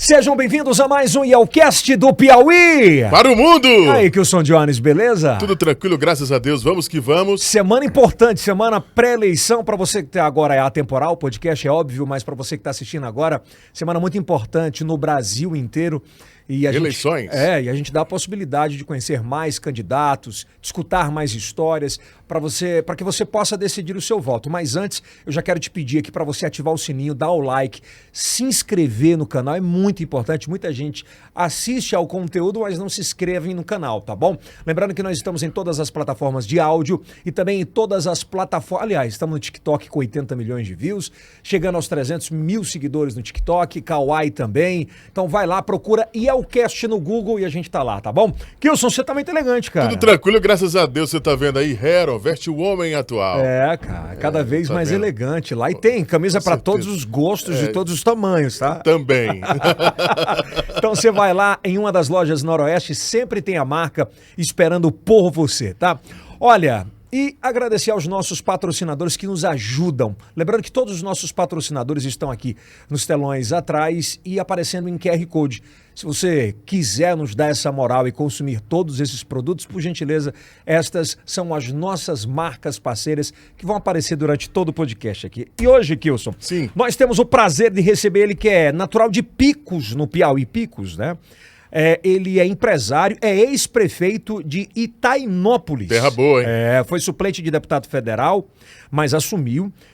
Sejam bem-vindos a mais um Yelcast do Piauí. Para o mundo! Aí, Kilson Jones, beleza? Tudo tranquilo, graças a Deus. Vamos que vamos. Semana importante, semana pré-eleição. Para você que tá agora é atemporal, o podcast é óbvio, mas para você que está assistindo agora, semana muito importante no Brasil inteiro. E a Eleições. E a gente dá a possibilidade de conhecer mais candidatos, de escutar mais histórias, para que você possa decidir o seu voto. Mas antes, eu já quero te pedir aqui para você ativar o sininho, dar o like, se inscrever no canal, é muito importante. Muita gente assiste ao conteúdo, mas não se inscreve no canal, tá bom? Lembrando que nós estamos em todas as plataformas de áudio e também em todas as plataformas. Aliás, estamos no TikTok com 80 milhões de views, chegando aos 300 mil seguidores no TikTok, Kawaii também. Então vai lá, procura Yelcast no Google e a gente tá lá, tá bom? Kilson, você tá muito elegante, cara. Tudo tranquilo, graças a Deus. Você tá vendo aí, Heron, veste o homem atual. É, cara, cada vez tá mais vendo? elegante lá. E tem camisa Com pra certeza. todos os gostos e todos os tamanhos, tá? Também. Então você vai lá em uma das lojas Noroeste, sempre tem a marca esperando por você, tá? Olha, e agradecer aos nossos patrocinadores que nos ajudam. Lembrando que todos os nossos patrocinadores estão aqui nos telões atrás e aparecendo em QR Code. Se você quiser nos dar essa moral e consumir todos esses produtos, por gentileza, estas são as nossas marcas parceiras que vão aparecer durante todo o podcast aqui. E hoje, Kilson, Sim. nós temos o prazer de receber ele, que é natural de Picos, no Piauí, Picos, né? Ele é empresário, é ex-prefeito de Itainópolis. Terra boa, hein? Foi suplente de deputado federal, mas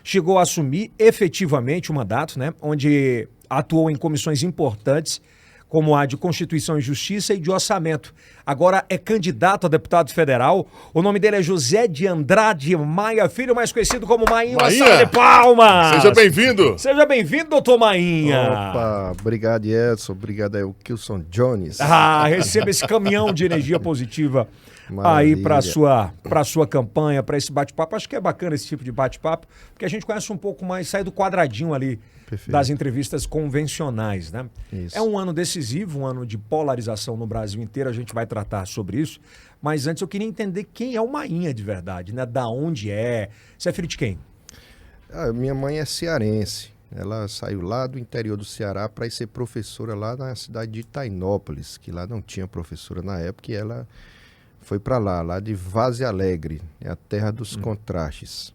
chegou a assumir efetivamente o mandato, né? Onde atuou em comissões importantes, como a de Constituição e Justiça e de Orçamento. Agora é candidato a deputado federal. O nome dele é José de Andrade Maia Filho, mais conhecido como Mainha. Uma Mainha. salva de palmas! Seja bem-vindo. Seja bem-vindo, doutor Mainha! Opa, obrigado, Edson. Obrigado aí, o Kilson Jones. Receba esse caminhão de energia positiva aí para sua campanha, para esse bate-papo. Acho que é bacana esse tipo de bate-papo, porque a gente conhece um pouco mais, sai do quadradinho ali. Perfeito. Das entrevistas convencionais, né? Isso. É um ano decisivo, um ano de polarização no Brasil inteiro, a gente vai tratar sobre isso. Mas antes eu queria entender quem é o Mainha de verdade, né? Da onde é? Você é filho de quem? Minha mãe é cearense. Ela saiu lá do interior do Ceará para ir ser professora lá na cidade de Itainópolis, que lá não tinha professora na época, e ela foi para lá de Vaze Alegre, é a terra dos contrastes.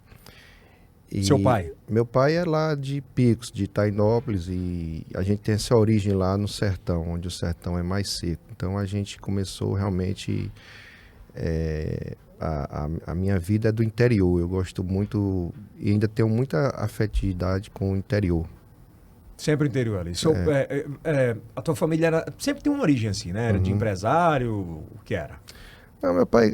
E Seu pai? Meu pai é lá de Picos, de Itainópolis, e a gente tem essa origem lá no sertão, onde o sertão é mais seco. Então a gente começou realmente... A minha vida é do interior. Eu gosto muito e ainda tenho muita afetividade com o interior. Sempre interior ali. A tua família sempre tem uma origem assim, né? Era de empresário, o que era? Não, meu pai,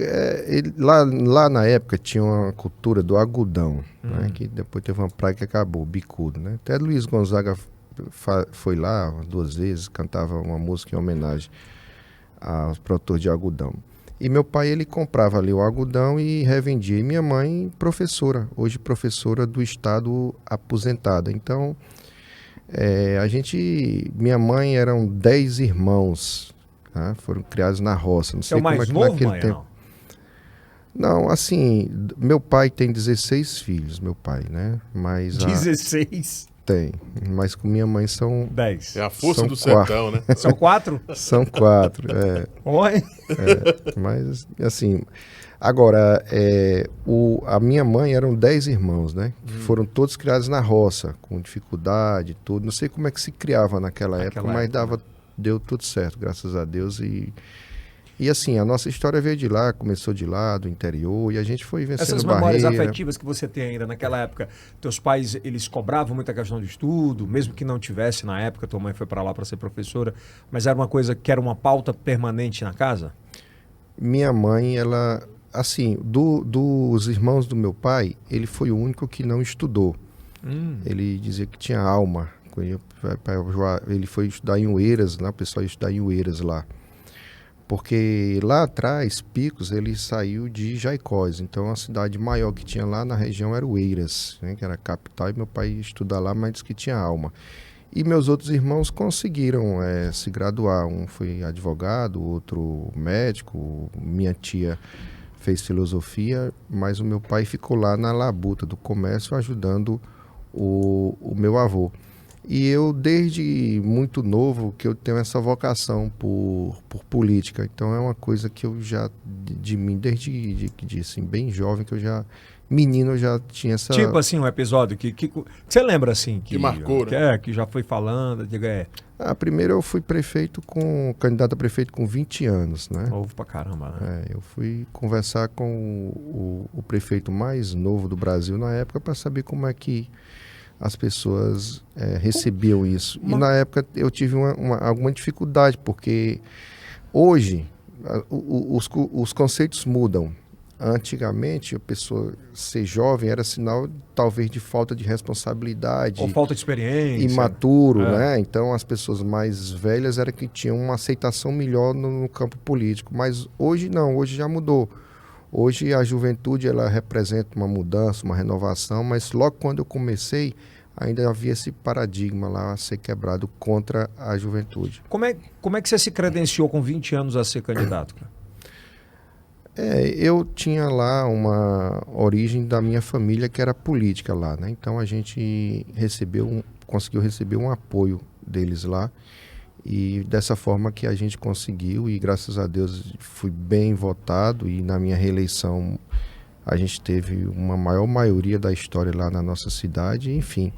lá na época tinha uma cultura do algodão, né, que depois teve uma praia que acabou, bicudo, né? Até Luiz Gonzaga foi lá 2 vezes, cantava uma música em homenagem aos produtores de algodão. E meu pai, ele comprava ali o algodão e revendia. E minha mãe, professora, hoje professora do estado aposentada. Então, minha mãe eram 10 irmãos, tá? Foram criados na roça. Não sei É o mais como é que novo, naquele Maia, tempo. Não, assim, meu pai tem 16 filhos, meu pai, né? Mas 16? Tem, mas com minha mãe são 10. É a força São do sertão, né? São 4? São 4, Oi? mas assim, agora, a minha mãe eram 10 irmãos, né? Que foram todos criados na roça, com dificuldade, tudo. Não sei como é que se criava naquela época, mas deu tudo certo, graças a Deus. E assim, a nossa história veio de lá, começou de lá, do interior, e a gente foi vencendo Essas memórias barreira. afetivas que você tem ainda naquela época, teus pais, eles cobravam muita questão de estudo, mesmo que não tivesse na época, tua mãe foi para lá para ser professora, mas era uma coisa que era uma pauta permanente na casa? Minha mãe, ela, assim, dos irmãos do meu pai, ele foi o único que não estudou. Ele dizia que tinha alma. Ele foi estudar em Oeiras, né? O pessoal ia estudar em Oeiras lá. Porque lá atrás, Picos, ele saiu de Jaicós. Então, a cidade maior que tinha lá na região era Oeiras, né? Que era a capital, e meu pai ia estudar lá, mas disse que tinha alma. E meus outros irmãos conseguiram se graduar. Um foi advogado, outro médico, minha tia fez filosofia, mas o meu pai ficou lá na labuta do comércio ajudando o meu avô. E eu, desde muito novo, que eu tenho essa vocação por política. Então, é uma coisa que eu já, de mim, desde assim, bem jovem, que eu já, menino, eu já tinha essa... Tipo assim, um episódio que você lembra assim? Que marcou, né? Que já foi falando, diga, primeiro eu fui candidato a prefeito com 20 anos, né? novo pra caramba, né? Eu fui conversar com o prefeito mais novo do Brasil na época para saber como é que as pessoas recebiam isso. E na época eu tive alguma dificuldade, porque hoje os conceitos mudam. Antigamente, a pessoa ser jovem era sinal, talvez, de falta de responsabilidade. Ou falta de experiência. Imaturo, né? Então, as pessoas mais velhas eram que tinham uma aceitação melhor no campo político. Mas hoje não, hoje já mudou. Hoje a juventude, ela representa uma mudança, uma renovação, mas logo quando eu comecei, ainda havia esse paradigma lá a ser quebrado contra a juventude. Como é que você se credenciou com 20 anos a ser candidato, cara? Eu tinha lá uma origem da minha família que era política lá, né? Então a gente conseguiu receber um apoio deles lá e dessa forma que a gente conseguiu e graças a Deus fui bem votado e na minha reeleição a gente teve uma maior maioria da história lá na nossa cidade, enfim,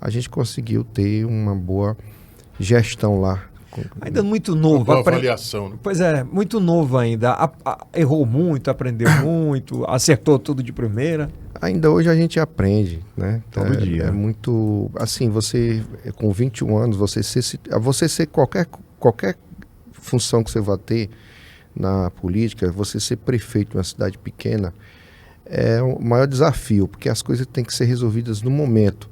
a gente conseguiu ter uma boa gestão lá. Ainda muito novo. Uma boa avaliação. Né? Pois é, muito novo ainda. Errou muito, aprendeu muito, acertou tudo de primeira. Ainda hoje a gente aprende, né? Todo dia. É muito... Assim, você com 21 anos, você ser qualquer função que você vai ter na política, você ser prefeito de uma cidade pequena, é o maior desafio, porque as coisas têm que ser resolvidas no momento.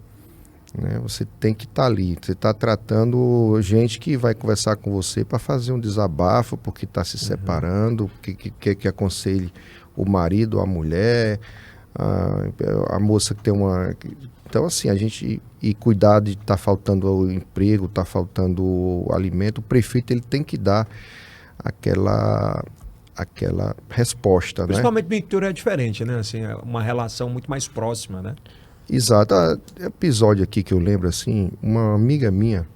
Né? Você tem que estar ali, você está tratando gente que vai conversar com você para fazer um desabafo, porque está se separando, que aconselhe o marido, a mulher, a moça que tem uma... Então, assim, a gente... E cuidar de estar faltando o emprego, está faltando o alimento, o prefeito ele tem que dar aquela resposta, Principalmente no interior é diferente, né? Assim, é uma relação muito mais próxima, né? Exato. Episódio aqui que eu lembro, assim, uma amiga minha,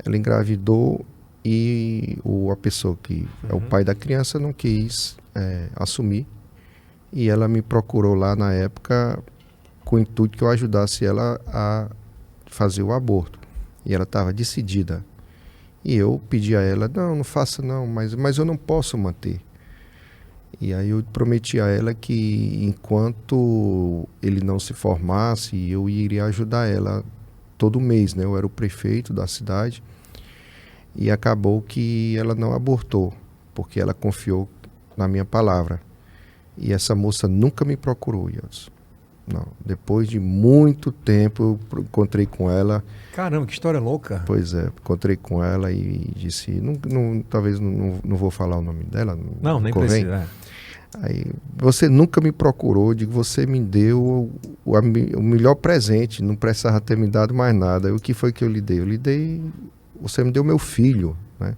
ela engravidou e a pessoa que é o pai da criança não quis assumir e ela me procurou lá na época com o intuito que eu ajudasse ela a fazer o aborto. E ela estava decidida. E eu pedi a ela, não faça não, mas eu não posso manter. E aí eu prometi a ela que enquanto ele não se formasse, eu iria ajudar ela todo mês, né? Eu era o prefeito da cidade e acabou que ela não abortou, porque ela confiou na minha palavra. E essa moça nunca me procurou, Yeltsin. Não. Depois de muito tempo eu encontrei com ela. Caramba, que história louca. Pois é, encontrei com ela e disse, talvez não vou falar o nome dela. Não, nem precisa. Aí, você nunca me procurou, digo, você me deu o melhor presente, não precisava ter me dado mais nada. O que foi que eu lhe dei? Você me deu meu filho, né?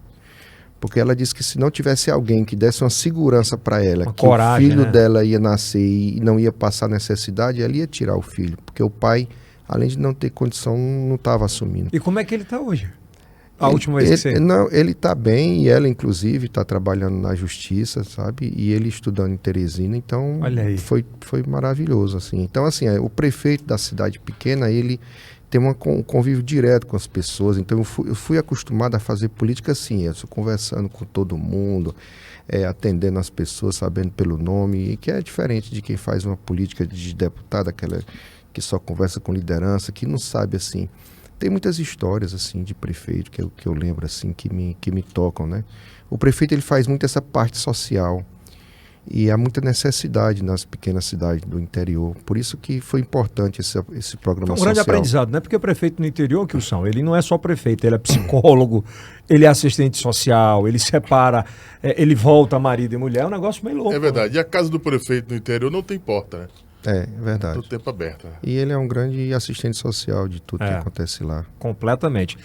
Porque ela disse que se não tivesse alguém que desse uma segurança para ela, uma que coragem, o filho né? dela ia nascer e não ia passar necessidade, ela ia tirar o filho. Porque o pai, além de não ter condição, não estava assumindo. E como é que ele está hoje? A última vez que você... Não, ele está bem e ela, inclusive, está trabalhando na justiça, sabe? E ele estudando em Teresina, então foi maravilhoso, assim. Então, assim, o prefeito da cidade pequena, ele tem um convívio direto com as pessoas, então eu fui acostumado a fazer política assim, conversando com todo mundo, atendendo as pessoas, sabendo pelo nome, e que é diferente de quem faz uma política de deputado, aquela que só conversa com liderança, que não sabe, assim... Tem muitas histórias assim de prefeito que eu lembro assim que me tocam, né? O prefeito ele faz muito essa parte social e há muita necessidade nas pequenas cidades do interior. Por isso que foi importante esse programa social. Um grande aprendizado, né? Porque o prefeito no interior, Kilson, ele não é só prefeito, ele é psicólogo, ele é assistente social, ele separa, ele volta marido e mulher, é um negócio bem louco. É verdade. E a casa do prefeito no interior não tem porta, né? É verdade. Todo tempo aberto. Né? E ele é um grande assistente social de tudo que acontece lá. Completamente.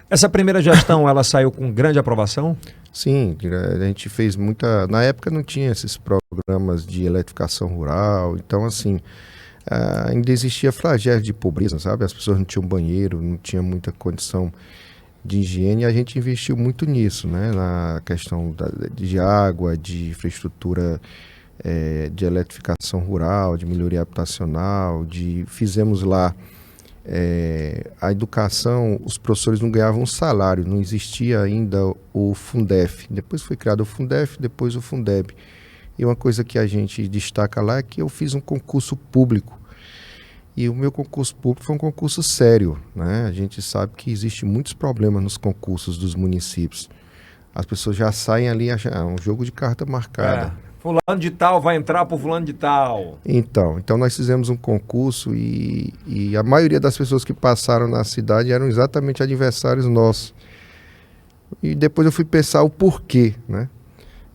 Essa primeira gestão, ela saiu com grande aprovação? Sim, a gente fez muita... Na época não tinha esses programas de eletrificação rural, então assim, ainda existia flagelo de pobreza, sabe? As pessoas não tinham banheiro, não tinha muita condição de higiene, e a gente investiu muito nisso, né? Na questão de água, de infraestrutura, de eletrificação rural, de melhoria habitacional, fizemos lá a educação. Os professores não ganhavam salário, não existia ainda o Fundef. Depois foi criado o Fundef, depois o Fundeb. E uma coisa que a gente destaca lá é que eu fiz um concurso público. E o meu concurso público foi um concurso sério, né? A gente sabe que existe muitos problemas nos concursos dos municípios. As pessoas já saem ali achando, um jogo de carta marcada. Fulano de tal vai entrar por fulano de tal. Então nós fizemos um concurso e a maioria das pessoas que passaram na cidade eram exatamente adversários nossos. E depois eu fui pensar o porquê, né?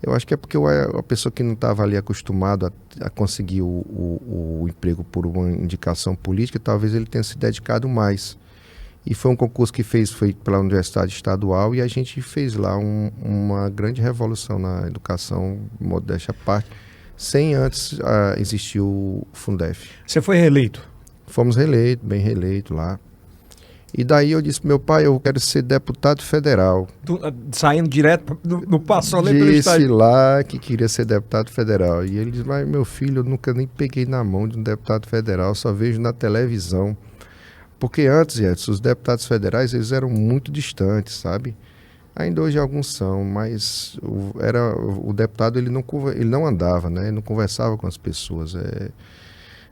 Eu acho que é porque a pessoa que não estava ali acostumado a conseguir o emprego por uma indicação política, talvez ele tenha se dedicado mais. E foi um concurso que foi pela Universidade Estadual, e a gente fez lá uma grande revolução na educação, modéstia à parte, sem antes existir o Fundef. Você foi reeleito? Fomos reeleitos, bem reeleito lá. E daí eu disse pro meu pai, eu quero ser deputado federal. Saindo direto, não passou nem pelo Disse estádio. lá que queria ser deputado federal. E ele disse, mas meu filho, eu nunca nem peguei na mão de um deputado federal, só vejo na televisão. Porque antes, Edson, os deputados federais, eles eram muito distantes, sabe? Ainda hoje alguns são, mas o deputado, ele não andava, né? Ele não conversava com as pessoas.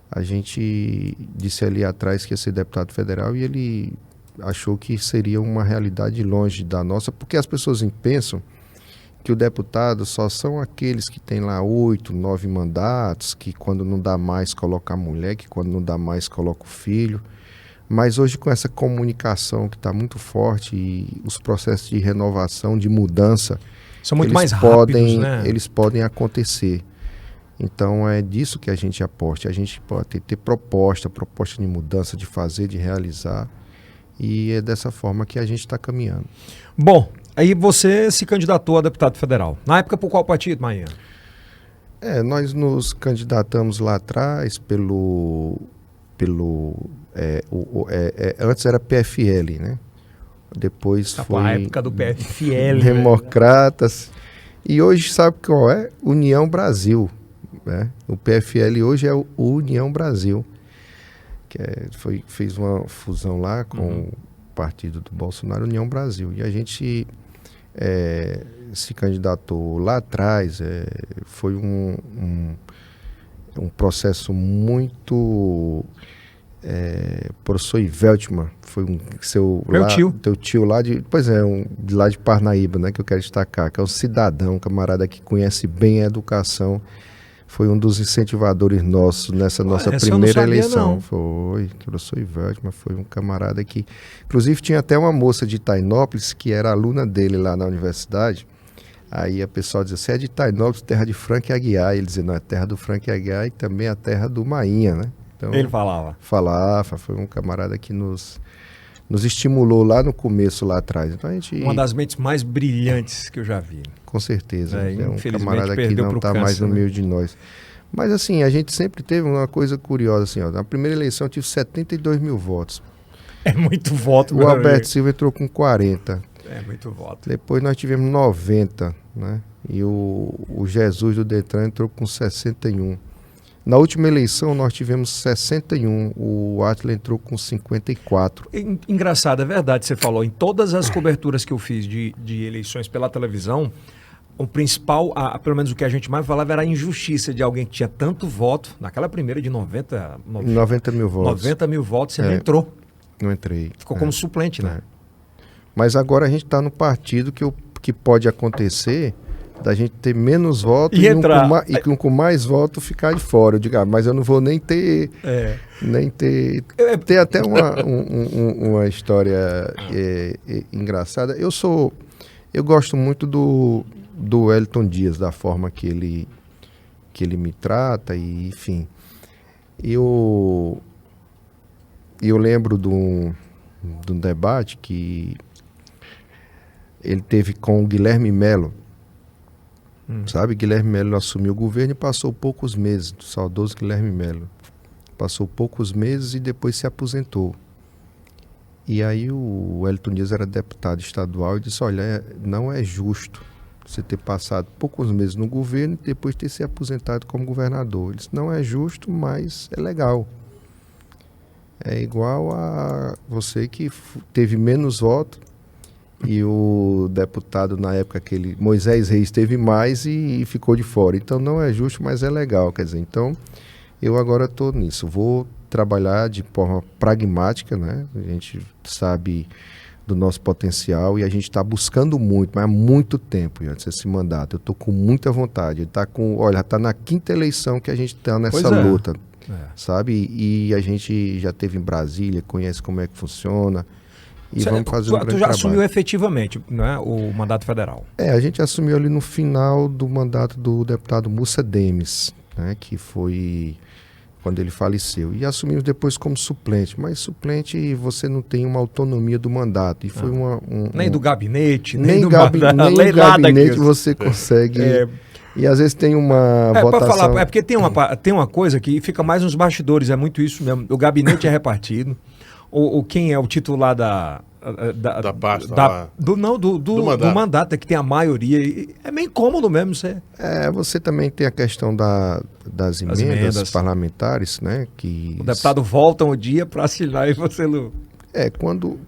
A gente disse ali atrás que ia ser deputado federal e ele achou que seria uma realidade longe da nossa, porque as pessoas pensam que o deputado só são aqueles que têm lá 8, 9 mandatos, que quando não dá mais coloca a mulher, que quando não dá mais coloca o filho. Mas hoje, com essa comunicação que está muito forte e os processos de renovação, de mudança, são muito mais rápidos, né? Eles podem acontecer. Então é disso que a gente aposta. A gente pode ter proposta de mudança, de fazer, de realizar. E é dessa forma que a gente está caminhando. Bom, aí você se candidatou a deputado federal. Na época, por qual partido, Maia? Nós nos candidatamos lá atrás antes era PFL, né? Depois foi a época do PFL. Democratas. E hoje sabe qual é? União Brasil. Né? O PFL hoje é o União Brasil, que fez uma fusão lá com o partido do Bolsonaro, União Brasil. E a gente se candidatou lá atrás. Foi um processo muito... professor Iveltman, foi teu tio lá de lá de Parnaíba, né, que eu quero destacar, que é um cidadão, um camarada que conhece bem a educação, foi um dos incentivadores nossos nessa nossa primeira eleição. Foi, o professor Iveltman foi um camarada que, inclusive, tinha até uma moça de Tainópolis que era aluna dele lá na universidade. Aí a pessoa dizia, você é de Tainópolis, terra de Frank Aguiar. Ele dizia, não, é terra do Frank Aguiar e também a terra do Mainha, né? Então, ele falava? Falava, foi um camarada que nos estimulou lá no começo, lá atrás. Então, uma das mentes mais brilhantes que eu já vi. Com certeza. É um camarada que não está mais no meio de nós. Mas assim, a gente sempre teve uma coisa curiosa. Assim, na primeira eleição eu tive 72 mil votos. É muito voto, O Alberto Silva entrou com 40. É muito voto. Depois nós tivemos 90, né? E o Jesus do Detran entrou com 61. Na última eleição nós tivemos 61, o Atila entrou com 54. Engraçado, é verdade, você falou. Em todas as coberturas que eu fiz de eleições pela televisão, o principal, pelo menos o que a gente mais falava, era a injustiça de alguém que tinha tanto voto. Naquela primeira de 90 mil votos. 90 mil votos, você não entrou. Não entrei. Ficou como suplente, né? Mas agora a gente está no partido que pode acontecer da gente ter menos votos e entrar. Com mais votos ficar de fora. Eu digo, mas eu não vou nem ter... Tem até uma história engraçada. Eu gosto muito do Wellington Dias, da forma que ele me trata, e enfim. Eu lembro de um debate que ele teve com o Guilherme Melo. Sabe, Guilherme Melo assumiu o governo e passou poucos meses, do saudoso Guilherme Melo. Passou poucos meses e depois se aposentou. E aí o Wellington Dias era deputado estadual e disse, olha, não é justo você ter passado poucos meses no governo e depois ter se aposentado como governador. Ele disse, não é justo, mas é legal. É igual a você que teve menos votos e o deputado na época, aquele Moisés Reis, teve mais e ficou de fora. Então não é justo, mas é legal. Quer dizer, então eu agora estou nisso. Vou trabalhar de forma pragmática, né? A gente sabe do nosso potencial e a gente está buscando muito, mas há muito tempo antes desse mandato. Eu estou com muita vontade. Está na 5ª eleição que a gente está nessa luta, sabe? E a gente já esteve em Brasília, conhece como é que funciona e vamos fazer um grande Tu já trabalho. assumiu efetivamente, né, o mandato federal? A gente assumiu ali no final do mandato do deputado Mussa Demes, né, que foi quando ele faleceu. E assumimos depois como suplente. Mas suplente você não tem uma autonomia do mandato. E foi nem do gabinete, nem do nem o gabinete você consegue. E às vezes tem uma votação... Falar, porque tem uma coisa que fica mais nos bastidores, é muito isso mesmo. O gabinete é repartido. Quem é o titular da pasta do mandato, é que tem a maioria. É meio incômodo mesmo. Você também tem a questão das emendas parlamentares, né? Que o deputado volta um dia para assinar e você não...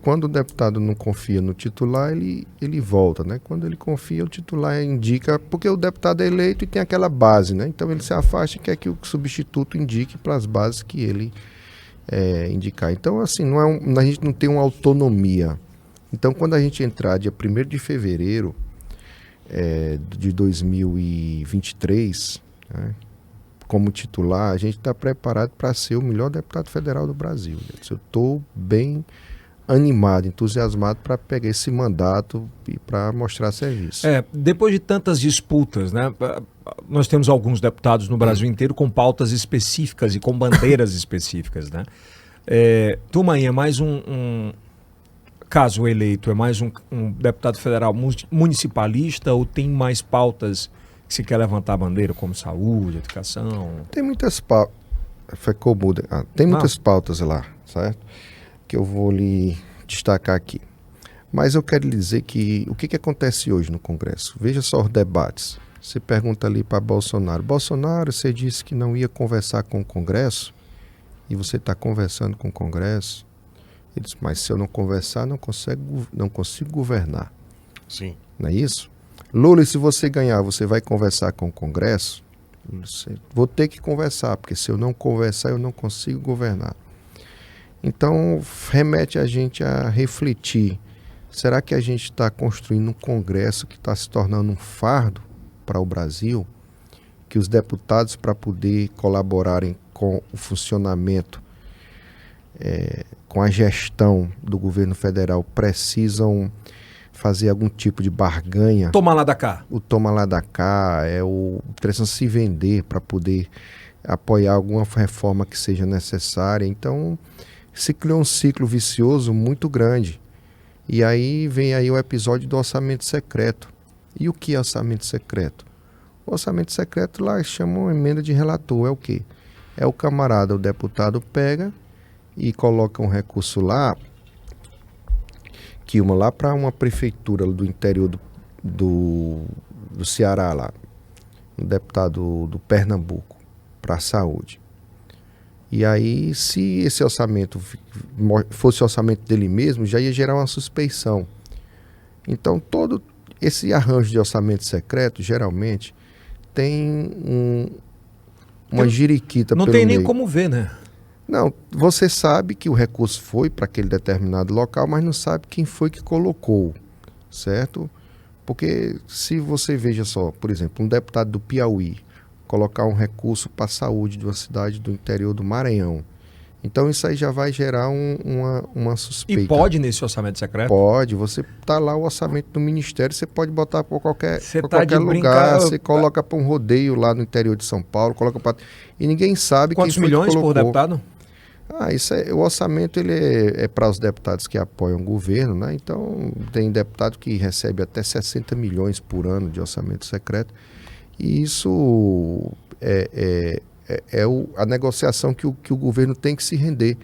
Quando o deputado não confia no titular, ele volta, né? Quando ele confia, o titular indica, porque o deputado é eleito e tem aquela base, né? Então ele se afasta e quer que o substituto indique para as bases que ele indicar. Então, assim, a gente não tem uma autonomia. Então, quando a gente entrar dia 1º de fevereiro de 2023, né, como titular, a gente está preparado para ser o melhor deputado federal do Brasil. Eu estou bem animado, entusiasmado para pegar esse mandato e para mostrar serviço. Depois de tantas disputas, né? Nós temos alguns deputados no Brasil inteiro com pautas específicas e com bandeiras específicas, né? Tumanhã é mais caso eleito, é mais um deputado federal municipalista ou tem mais pautas que se quer levantar a bandeira, como saúde, educação? Tem muitas pautas. Tem muitas pautas lá, certo? Que eu vou lhe destacar aqui. Mas eu quero lhe dizer que o que acontece hoje no Congresso? Veja só os debates. Você pergunta ali para Bolsonaro. Bolsonaro, você disse que não ia conversar com o Congresso e você está conversando com o Congresso. Ele disse, mas se eu não conversar, não consigo governar. Sim. Não é isso? Lula, se você ganhar, você vai conversar com o Congresso? Vou ter que conversar, porque se eu não conversar, eu não consigo governar. Então, remete a gente a refletir. Será que a gente está construindo um Congresso que está se tornando um fardo para o Brasil? Que os deputados, para poder colaborarem com o funcionamento, com a gestão do governo federal, precisam fazer algum tipo de barganha. Toma lá da cá. O toma lá da cá, precisam se vender para poder apoiar alguma reforma que seja necessária. Então, se criou um ciclo vicioso muito grande. E aí vem aí o episódio do orçamento secreto. E o que é orçamento secreto? O orçamento secreto lá chamam emenda de relator. É o quê? É o camarada, o deputado pega e coloca um recurso lá, lá para uma prefeitura do interior do Ceará lá, um deputado do Pernambuco, para a saúde. E aí, se esse orçamento fosse o orçamento dele mesmo, já ia gerar uma suspeição. Então, todo esse arranjo de orçamento secreto, geralmente, tem uma jiriquita pelo meio. Não tem nem como ver, né? Não, você sabe que o recurso foi para aquele determinado local, mas não sabe quem foi que colocou, certo? Porque se você veja só, por exemplo, um deputado do Piauí colocar um recurso para a saúde de uma cidade do interior do Maranhão, então isso aí já vai gerar uma suspeita. E pode nesse orçamento secreto? Pode, você tá lá o orçamento do ministério, você pode botar para qualquer lugar, brincar, você coloca para um rodeio lá no interior de São Paulo, coloca para... E ninguém sabe quantos quem foi milhões que colocou. Por deputado? O orçamento ele é para os deputados que apoiam o governo, né? Então tem deputado que recebe até 60 milhões por ano de orçamento secreto, e isso a negociação que o governo tem que se render,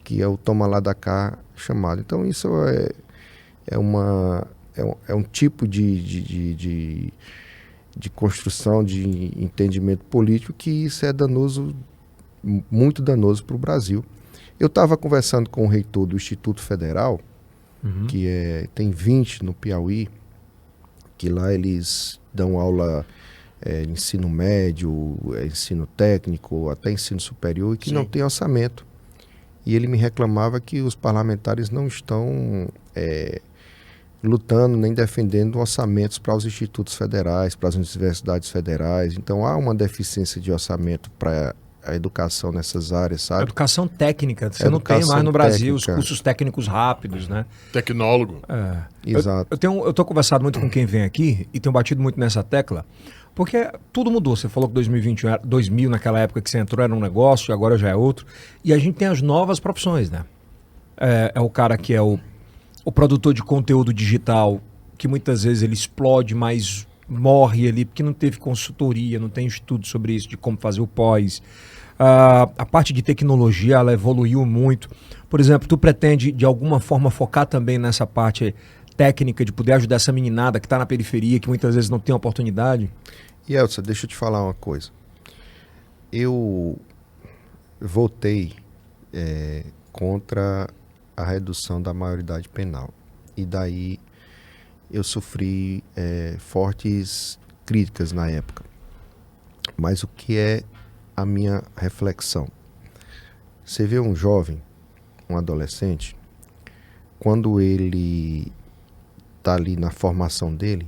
que é o toma lá da cá chamado. Então isso é um tipo de construção de entendimento político que isso é danoso, muito danoso para o Brasil. Eu estava conversando com o reitor do Instituto Federal, que tem 20 no Piauí, que lá eles dão aula ensino médio, ensino técnico, até ensino superior, e que não tem orçamento. E ele me reclamava que os parlamentares não estão lutando nem defendendo orçamentos para os institutos federais, para as universidades federais. Então há uma deficiência de orçamento para a educação nessas áreas, sabe? Educação técnica. Você não tem mais no Brasil os cursos técnicos rápidos, né? Tecnólogo. Exato. Eu tenho conversado muito com quem vem aqui e tenho batido muito nessa tecla, porque tudo mudou. Você falou que 2000 naquela época que você entrou era um negócio, agora já é outro. E a gente tem as novas profissões, né? É o cara que é o produtor de conteúdo digital, que muitas vezes ele explode, mas morre ali porque não teve consultoria, não tem estudo sobre isso, de como fazer o pós. A parte de tecnologia, ela evoluiu muito. Por exemplo, tu pretende de alguma forma focar também nessa parte técnica de poder ajudar essa meninada que está na periferia, que muitas vezes não tem oportunidade? E Elsa, deixa eu te falar uma coisa. Eu votei contra a redução da maioridade penal. E daí eu sofri fortes críticas na época. Mas o que é a minha reflexão? Você vê um jovem, um adolescente, quando ele está ali na formação dele,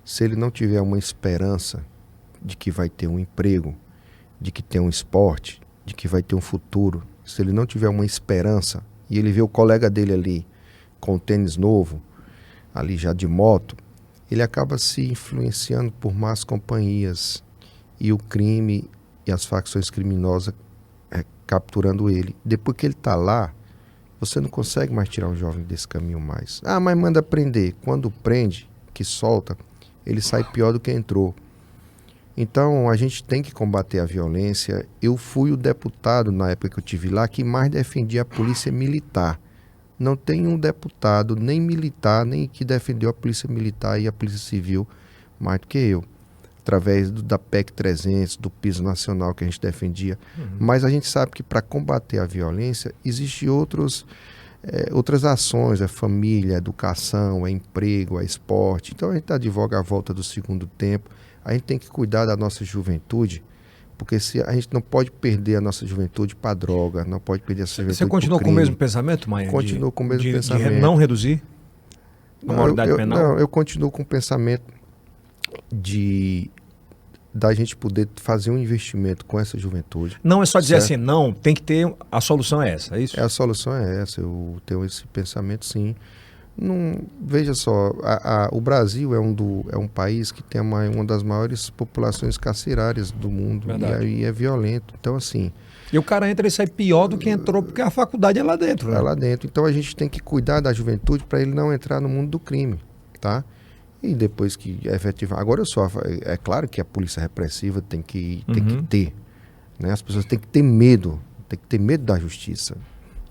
se ele não tiver uma esperança de que vai ter um emprego, de que tem um esporte, de que vai ter um futuro, se ele não tiver uma esperança e ele vê o colega dele ali com tênis novo, ali já de moto, ele acaba se influenciando por más companhias e o crime e as facções criminosas capturando ele. Depois que ele está lá, você não consegue mais tirar um jovem desse caminho mais. Ah, mas manda prender. Quando prende, que solta, ele sai pior do que entrou. Então, a gente tem que combater a violência. Eu fui o deputado, na época que eu estive lá, que mais defendia a polícia militar. Não tem um deputado, nem militar, nem que defendeu a polícia militar e a polícia civil mais do que eu. Através da PEC 300, do piso nacional que a gente defendia. Mas a gente sabe que para combater a violência, existem outras ações, é família, é educação, é emprego, é esporte. Então a gente advoga a volta do segundo tempo. A gente tem que cuidar da nossa juventude, porque a gente não pode perder a nossa juventude para droga, não pode perder essa juventude. Você continua com o mesmo pensamento, Maia? Continuo com o mesmo pensamento. De não reduzir a maioridade penal? Não, eu continuo com o pensamento da gente poder fazer um investimento com essa juventude. Não é só dizer assim, não, tem que ter, a solução é essa, é isso? A solução é essa, eu tenho esse pensamento sim. Não, veja só, o Brasil é um país que tem uma das maiores populações carcerárias do mundo e é violento, então assim... E o cara entra e sai pior do que entrou, porque a faculdade é lá dentro, né? É lá dentro, então a gente tem que cuidar da juventude para ele não entrar no mundo do crime, tá? E depois que efetivar... Agora é claro que a polícia repressiva tem que ter, né? As pessoas têm que ter medo da justiça.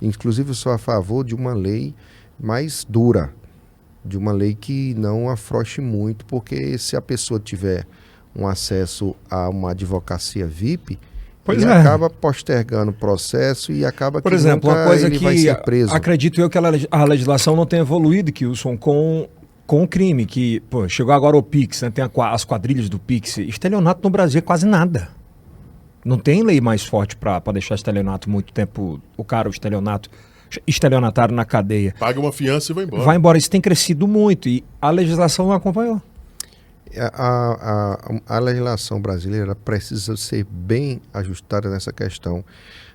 Inclusive eu sou a favor de uma lei mais dura, de uma lei que não afrouxe muito, porque se a pessoa tiver um acesso a uma advocacia VIP, ele acaba postergando o processo e acaba Por exemplo, uma coisa ele que vai ser preso. Acredito eu que a legislação não tenha evoluído, Kilson, com o crime, que chegou agora o Pix, né? Tem as quadrilhas do Pix. Estelionato no Brasil é quase nada. Não tem lei mais forte para deixar estelionato muito tempo, o estelionatário na cadeia. Paga uma fiança e vai embora. Vai embora. Isso tem crescido muito e a legislação não acompanhou. A legislação brasileira precisa ser bem ajustada nessa questão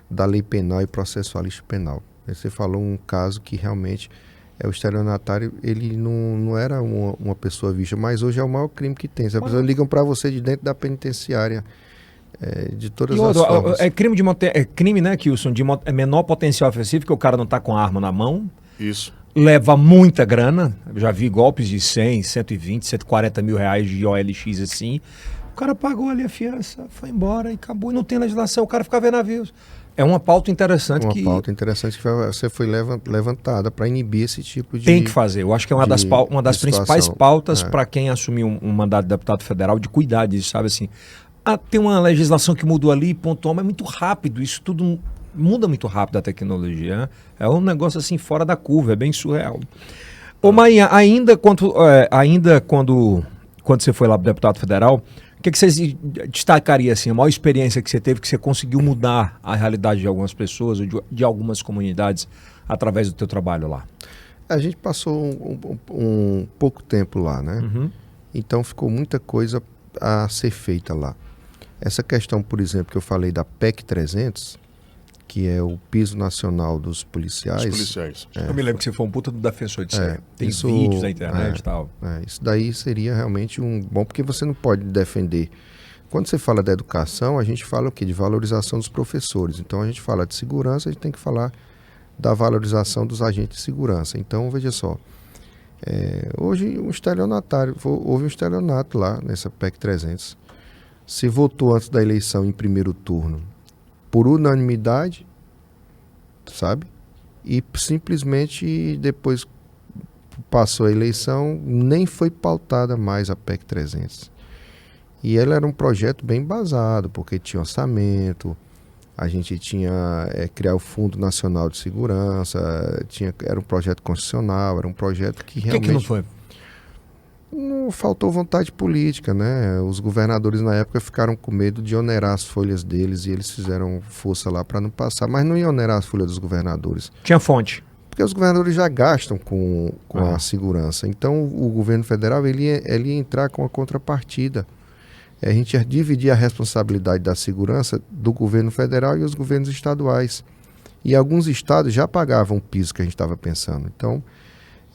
da lei penal e processualista penal. Você falou um caso que realmente o estelionatário, ele não era uma pessoa vista, mas hoje é o maior crime que tem. As pessoas ligam para você de dentro da penitenciária, de todas as formas. É crime, né, Kilson, de menor potencial ofensivo, que o cara não está com a arma na mão. Isso. Leva muita grana. Eu já vi golpes de 100, 120, 140 mil reais de OLX assim. cara pagou ali a fiança, foi embora e acabou. E não tem legislação, o cara fica vendo navios. É uma pauta interessante Uma pauta interessante que você foi levantada para inibir esse tipo de... Tem que fazer. Eu acho que é uma das principais pautas para quem assumir um mandato de deputado federal, de cuidar disso, sabe assim. Tem uma legislação que mudou ali, pontual, mas é muito rápido. Isso tudo muda muito rápido a tecnologia. Né? É um negócio assim fora da curva, é bem surreal. Ô Marinha, ainda quando você foi lá para deputado federal, o que você destacaria assim, a maior experiência que você teve, que você conseguiu mudar a realidade de algumas pessoas, ou de algumas comunidades, através do teu trabalho lá? A gente passou um pouco tempo lá, né? Uhum. Então ficou muita coisa a ser feita lá. Essa questão, por exemplo, que eu falei da PEC 300, que é o piso nacional dos policiais. Os policiais. Eu me lembro que você foi um puta do defensor disso aí. Tem vídeos na internet e tal. Isso daí seria realmente um bom, porque você não pode defender. Quando você fala da educação, a gente fala o quê? De valorização dos professores. Então a gente fala de segurança, a gente tem que falar da valorização dos agentes de segurança. Então, veja só, hoje houve um estelionato lá nessa PEC 300. Se votou antes da eleição em primeiro turno por unanimidade, sabe? E simplesmente depois passou a eleição, nem foi pautada mais a PEC 300. E ela era um projeto bem embasado, porque tinha orçamento, a gente tinha criar o Fundo Nacional de Segurança, era um projeto constitucional, era um projeto que realmente... Por que não foi? Não faltou vontade política, né? Os governadores na época ficaram com medo de onerar as folhas deles e eles fizeram força lá para não passar, mas não ia onerar as folhas dos governadores. Tinha fonte. Porque os governadores já gastam com a segurança. Então o governo federal ele ia entrar com a contrapartida. A gente ia dividir a responsabilidade da segurança do governo federal e os governos estaduais. E alguns estados já pagavam o piso que a gente estava pensando. Então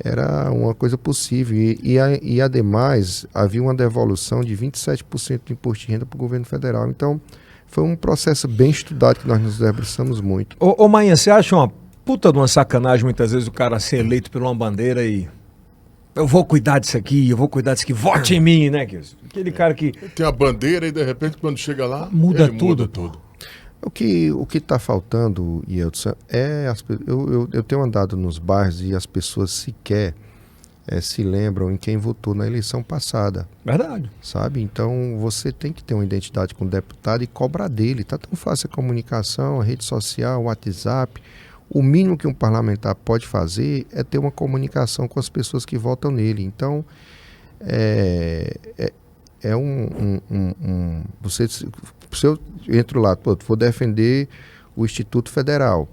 era uma coisa possível. E ademais, havia uma devolução de 27% do imposto de renda para o governo federal. Então, foi um processo bem estudado que nós nos debruçamos muito. Ô Marinha, você acha uma puta de uma sacanagem muitas vezes o cara ser eleito por uma bandeira e... Eu vou cuidar disso aqui, vote em mim, né? Aquele cara que... Tem a bandeira e de repente quando chega lá, muda ele tudo. Muda tudo. O que está faltando, Yeltsin, eu tenho andado nos bairros e as pessoas sequer se lembram em quem votou na eleição passada. Verdade. Sabe? Então você tem que ter uma identidade com o deputado e cobrar dele. Está tão fácil a comunicação, a rede social, o WhatsApp. O mínimo que um parlamentar pode fazer é ter uma comunicação com as pessoas que votam nele. Então, se eu entro lá, vou defender o Instituto Federal.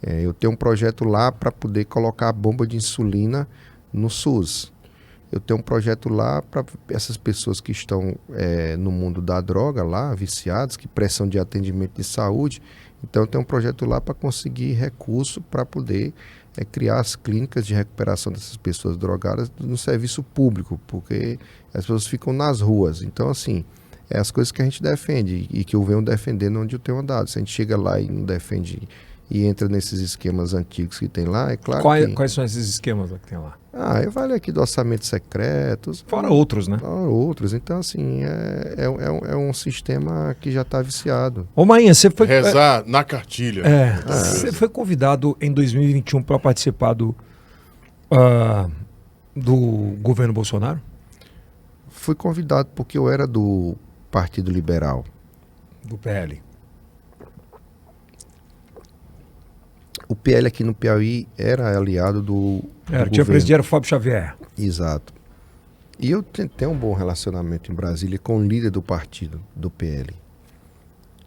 Eu tenho um projeto lá para poder colocar a bomba de insulina no SUS. Eu tenho um projeto lá para essas pessoas que estão no mundo da droga lá, viciados, que precisam de atendimento de saúde. Então eu tenho um projeto lá para conseguir recurso para poder criar as clínicas de recuperação dessas pessoas drogadas no serviço público, porque as pessoas ficam nas ruas. Então, assim, as coisas que a gente defende e que eu venho defendendo onde eu tenho andado. Se a gente chega lá e não defende e entra nesses esquemas antigos que tem lá, é claro Quais são esses esquemas que tem lá? Eu falei aqui do orçamento secreto. Fora outros, né? Fora outros. Então, assim, é um sistema que já está viciado. Ô, Marinha, você foi... Rezar na cartilha. Você foi convidado em 2021 para participar do governo Bolsonaro? Fui convidado porque eu era do Partido Liberal. Do PL. O PL aqui no Piauí era aliado do tinha presidente Fábio Xavier. Exato. E eu tenho um bom relacionamento em Brasília com o líder do partido, do PL,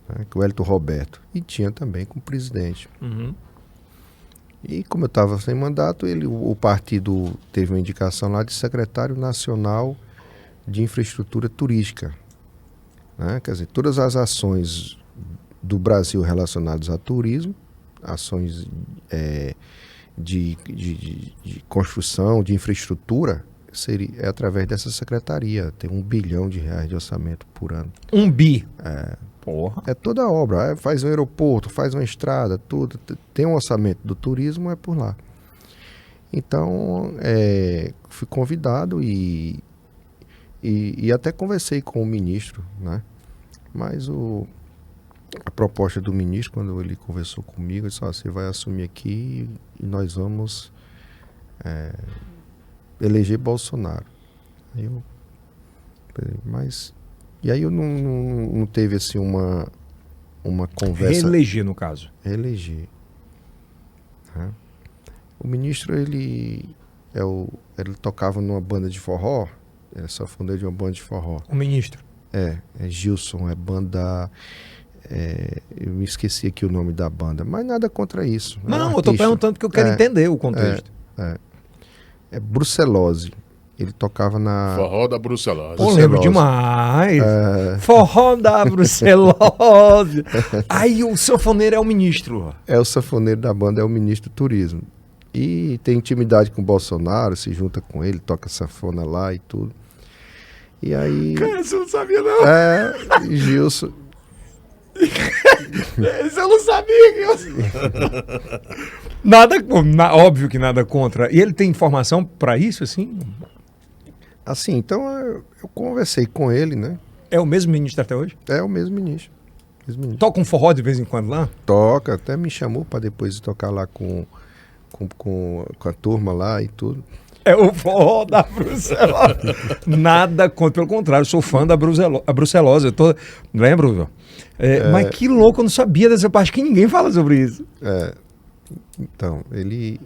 né, que é o Hélito Roberto. E tinha também com o presidente. Uhum. E como eu estava sem mandato, o partido teve uma indicação lá de secretário nacional de infraestrutura turística. Né? Quer dizer, todas as ações do Brasil relacionadas a turismo, ações de construção, de infraestrutura, é através dessa secretaria. Tem R$1 bilhão de orçamento por ano. 1 bi? Porra. É toda a obra. Faz um aeroporto, faz uma estrada, tudo. Tem um orçamento do turismo, é por lá. Então, fui convidado e E até conversei com o ministro, né? Mas a proposta do ministro, quando ele conversou comigo, ele disse: você vai assumir aqui e nós vamos eleger Bolsonaro. Aí eu, mas e aí eu não teve assim uma conversa. Reeleger, no caso. Reeleger. Né? O ministro, ele tocava numa banda de forró, era sanfoneiro de uma banda de forró. O ministro. É Gilson, é banda... eu me esqueci aqui o nome da banda, mas nada contra isso. Não, eu tô perguntando porque eu quero entender o contexto. É Brucelose. Ele tocava na... Forró da Brucelose. Pô, lembro demais. Forró da Brucelose. Aí o sanfoneiro é o ministro. O sanfoneiro da banda é o ministro do Turismo. E tem intimidade com o Bolsonaro, se junta com ele, toca sanfona lá e tudo. E aí... Cara, você não sabia, não. Gilson... Esse eu não sabia. Óbvio que nada contra. E ele tem informação para isso, assim? Assim, então eu conversei com ele, né? É o mesmo ministro até hoje? É o mesmo ministro. Toca um forró de vez em quando lá? Toca, até me chamou para depois tocar lá com a turma lá e tudo. É o forró da Brucelose. Nada contra, pelo contrário, eu sou fã da Brucelose. Lembro? Mas que louco, eu não sabia dessa parte, que ninguém fala sobre isso. Então, ele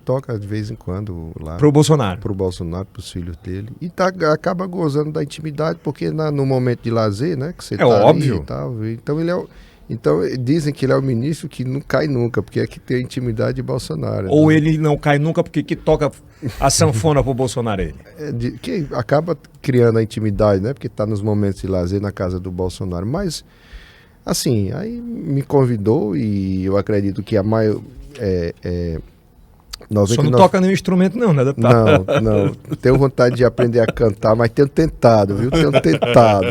toca de vez em quando lá. Pro Bolsonaro. Pro Bolsonaro, pros filhos dele. E acaba gozando da intimidade, porque no momento de lazer, né? Que você tá óbvio. Ali e tal, então ele então dizem que ele é o ministro que não cai nunca, porque é que tem a intimidade de Bolsonaro. Ou ele não cai nunca porque que toca a sanfona pro Bolsonaro ele. Que acaba criando a intimidade, né? Porque tá nos momentos de lazer na casa do Bolsonaro. Mas, assim, aí me convidou e eu acredito que a maior... Só não toca nenhum instrumento não, né? Não. Tenho vontade de aprender a cantar, mas tenho tentado, viu?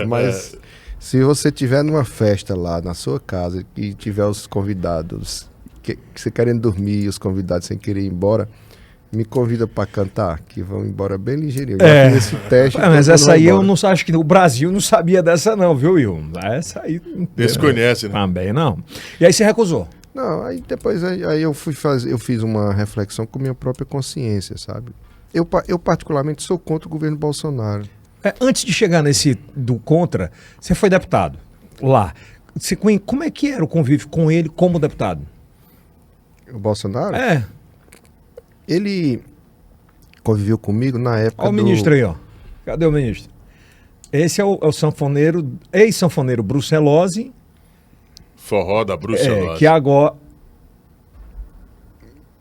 Mas se você tiver numa festa lá na sua casa e tiver os convidados, que você querendo dormir e os convidados sem querer ir embora, me convida para cantar, que vão embora bem ligeirinho. Eu fiz esse teste. Mas essa aí eu não acho que o Brasil não sabia dessa não, viu, Will? Essa aí... Desconhece, né? Também não. E aí você recusou? Não, aí depois eu fiz uma reflexão com minha própria consciência, sabe? Eu particularmente sou contra o governo Bolsonaro. Antes de chegar nesse do contra, você foi deputado lá. Como é que era o convívio com ele como deputado? O Bolsonaro? Ele conviveu comigo na época Olha o ministro aí, ó. Cadê o ministro? Esse é o sanfoneiro, ex-sanfoneiro Brucelose. Forró da Brucelose. Que agora...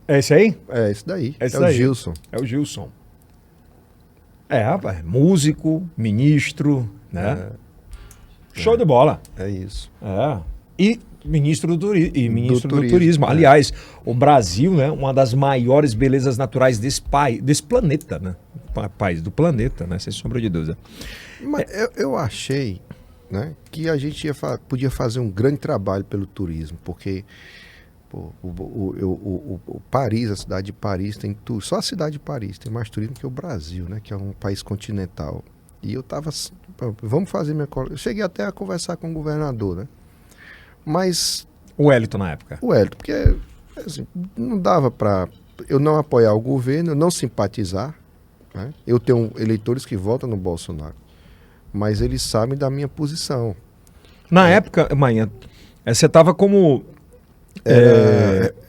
É esse aí? É esse daí. Esse o daí. Gilson. É o Gilson. Rapaz, músico, ministro, né? Show de bola. É isso. E ministro do turismo. Aliás, o Brasil, né, uma das maiores belezas naturais desse planeta, né? País do planeta, né? Sem sombra de dúvida. Mas eu achei, né, que a gente podia fazer um grande trabalho pelo turismo, porque o Paris, a cidade de Paris tem tudo. Só a cidade de Paris tem mais turismo que o Brasil, né? Que é um país continental. E eu tava... Vamos fazer Eu cheguei até a conversar com o governador, né? Mas... O Wellington na época. Porque assim, não dava para eu não apoiar o governo, não simpatizar, né? Eu tenho eleitores que votam no Bolsonaro, mas eles sabem da minha posição. Na época, Manhã, você estava como...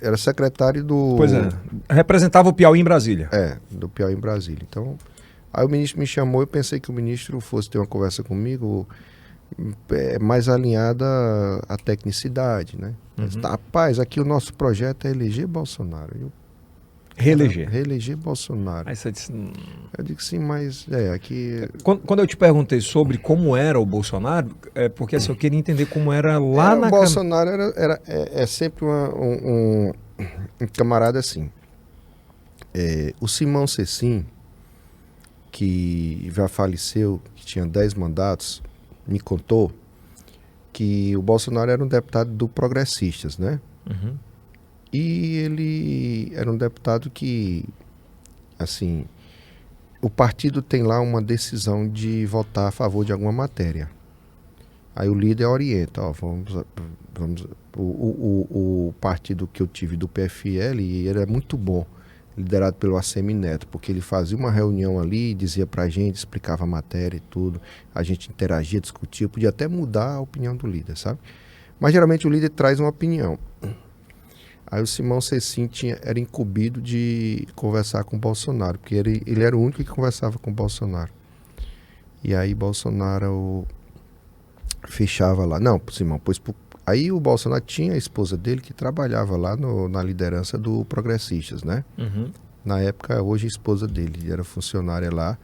Era secretário do... Pois é, representava o Piauí em Brasília. Do Piauí em Brasília. Então, aí o ministro me chamou, eu pensei que o ministro fosse ter uma conversa comigo mais alinhada à tecnicidade, né? Rapaz, aqui o nosso projeto é eleger Bolsonaro. Reeleger Bolsonaro. Aí você disse... Eu digo sim, mas aqui... Quando eu te perguntei sobre como era o Bolsonaro, porque assim, eu queria entender como era lá na... O Bolsonaro é sempre um camarada assim. O Simão Cecim, que já faleceu, que tinha 10 mandatos, me contou que o Bolsonaro era um deputado do Progressistas, né? E ele era um deputado que, assim, o partido tem lá uma decisão de votar a favor de alguma matéria. Aí o líder orienta, ó, vamos o partido que eu tive do PFL, ele é muito bom, liderado pelo ACM Neto, porque ele fazia uma reunião ali, dizia pra gente, explicava a matéria e tudo, a gente interagia, discutia, podia até mudar a opinião do líder, sabe? Mas geralmente o líder traz uma opinião. Aí o Simão Cecim era incumbido de conversar com o Bolsonaro, porque ele era o único que conversava com o Bolsonaro. E aí Bolsonaro fechava lá. Não, Simão, pois... Aí o Bolsonaro tinha a esposa dele que trabalhava lá na liderança do Progressistas, né? Uhum. Na época, hoje a esposa dele era funcionária lá,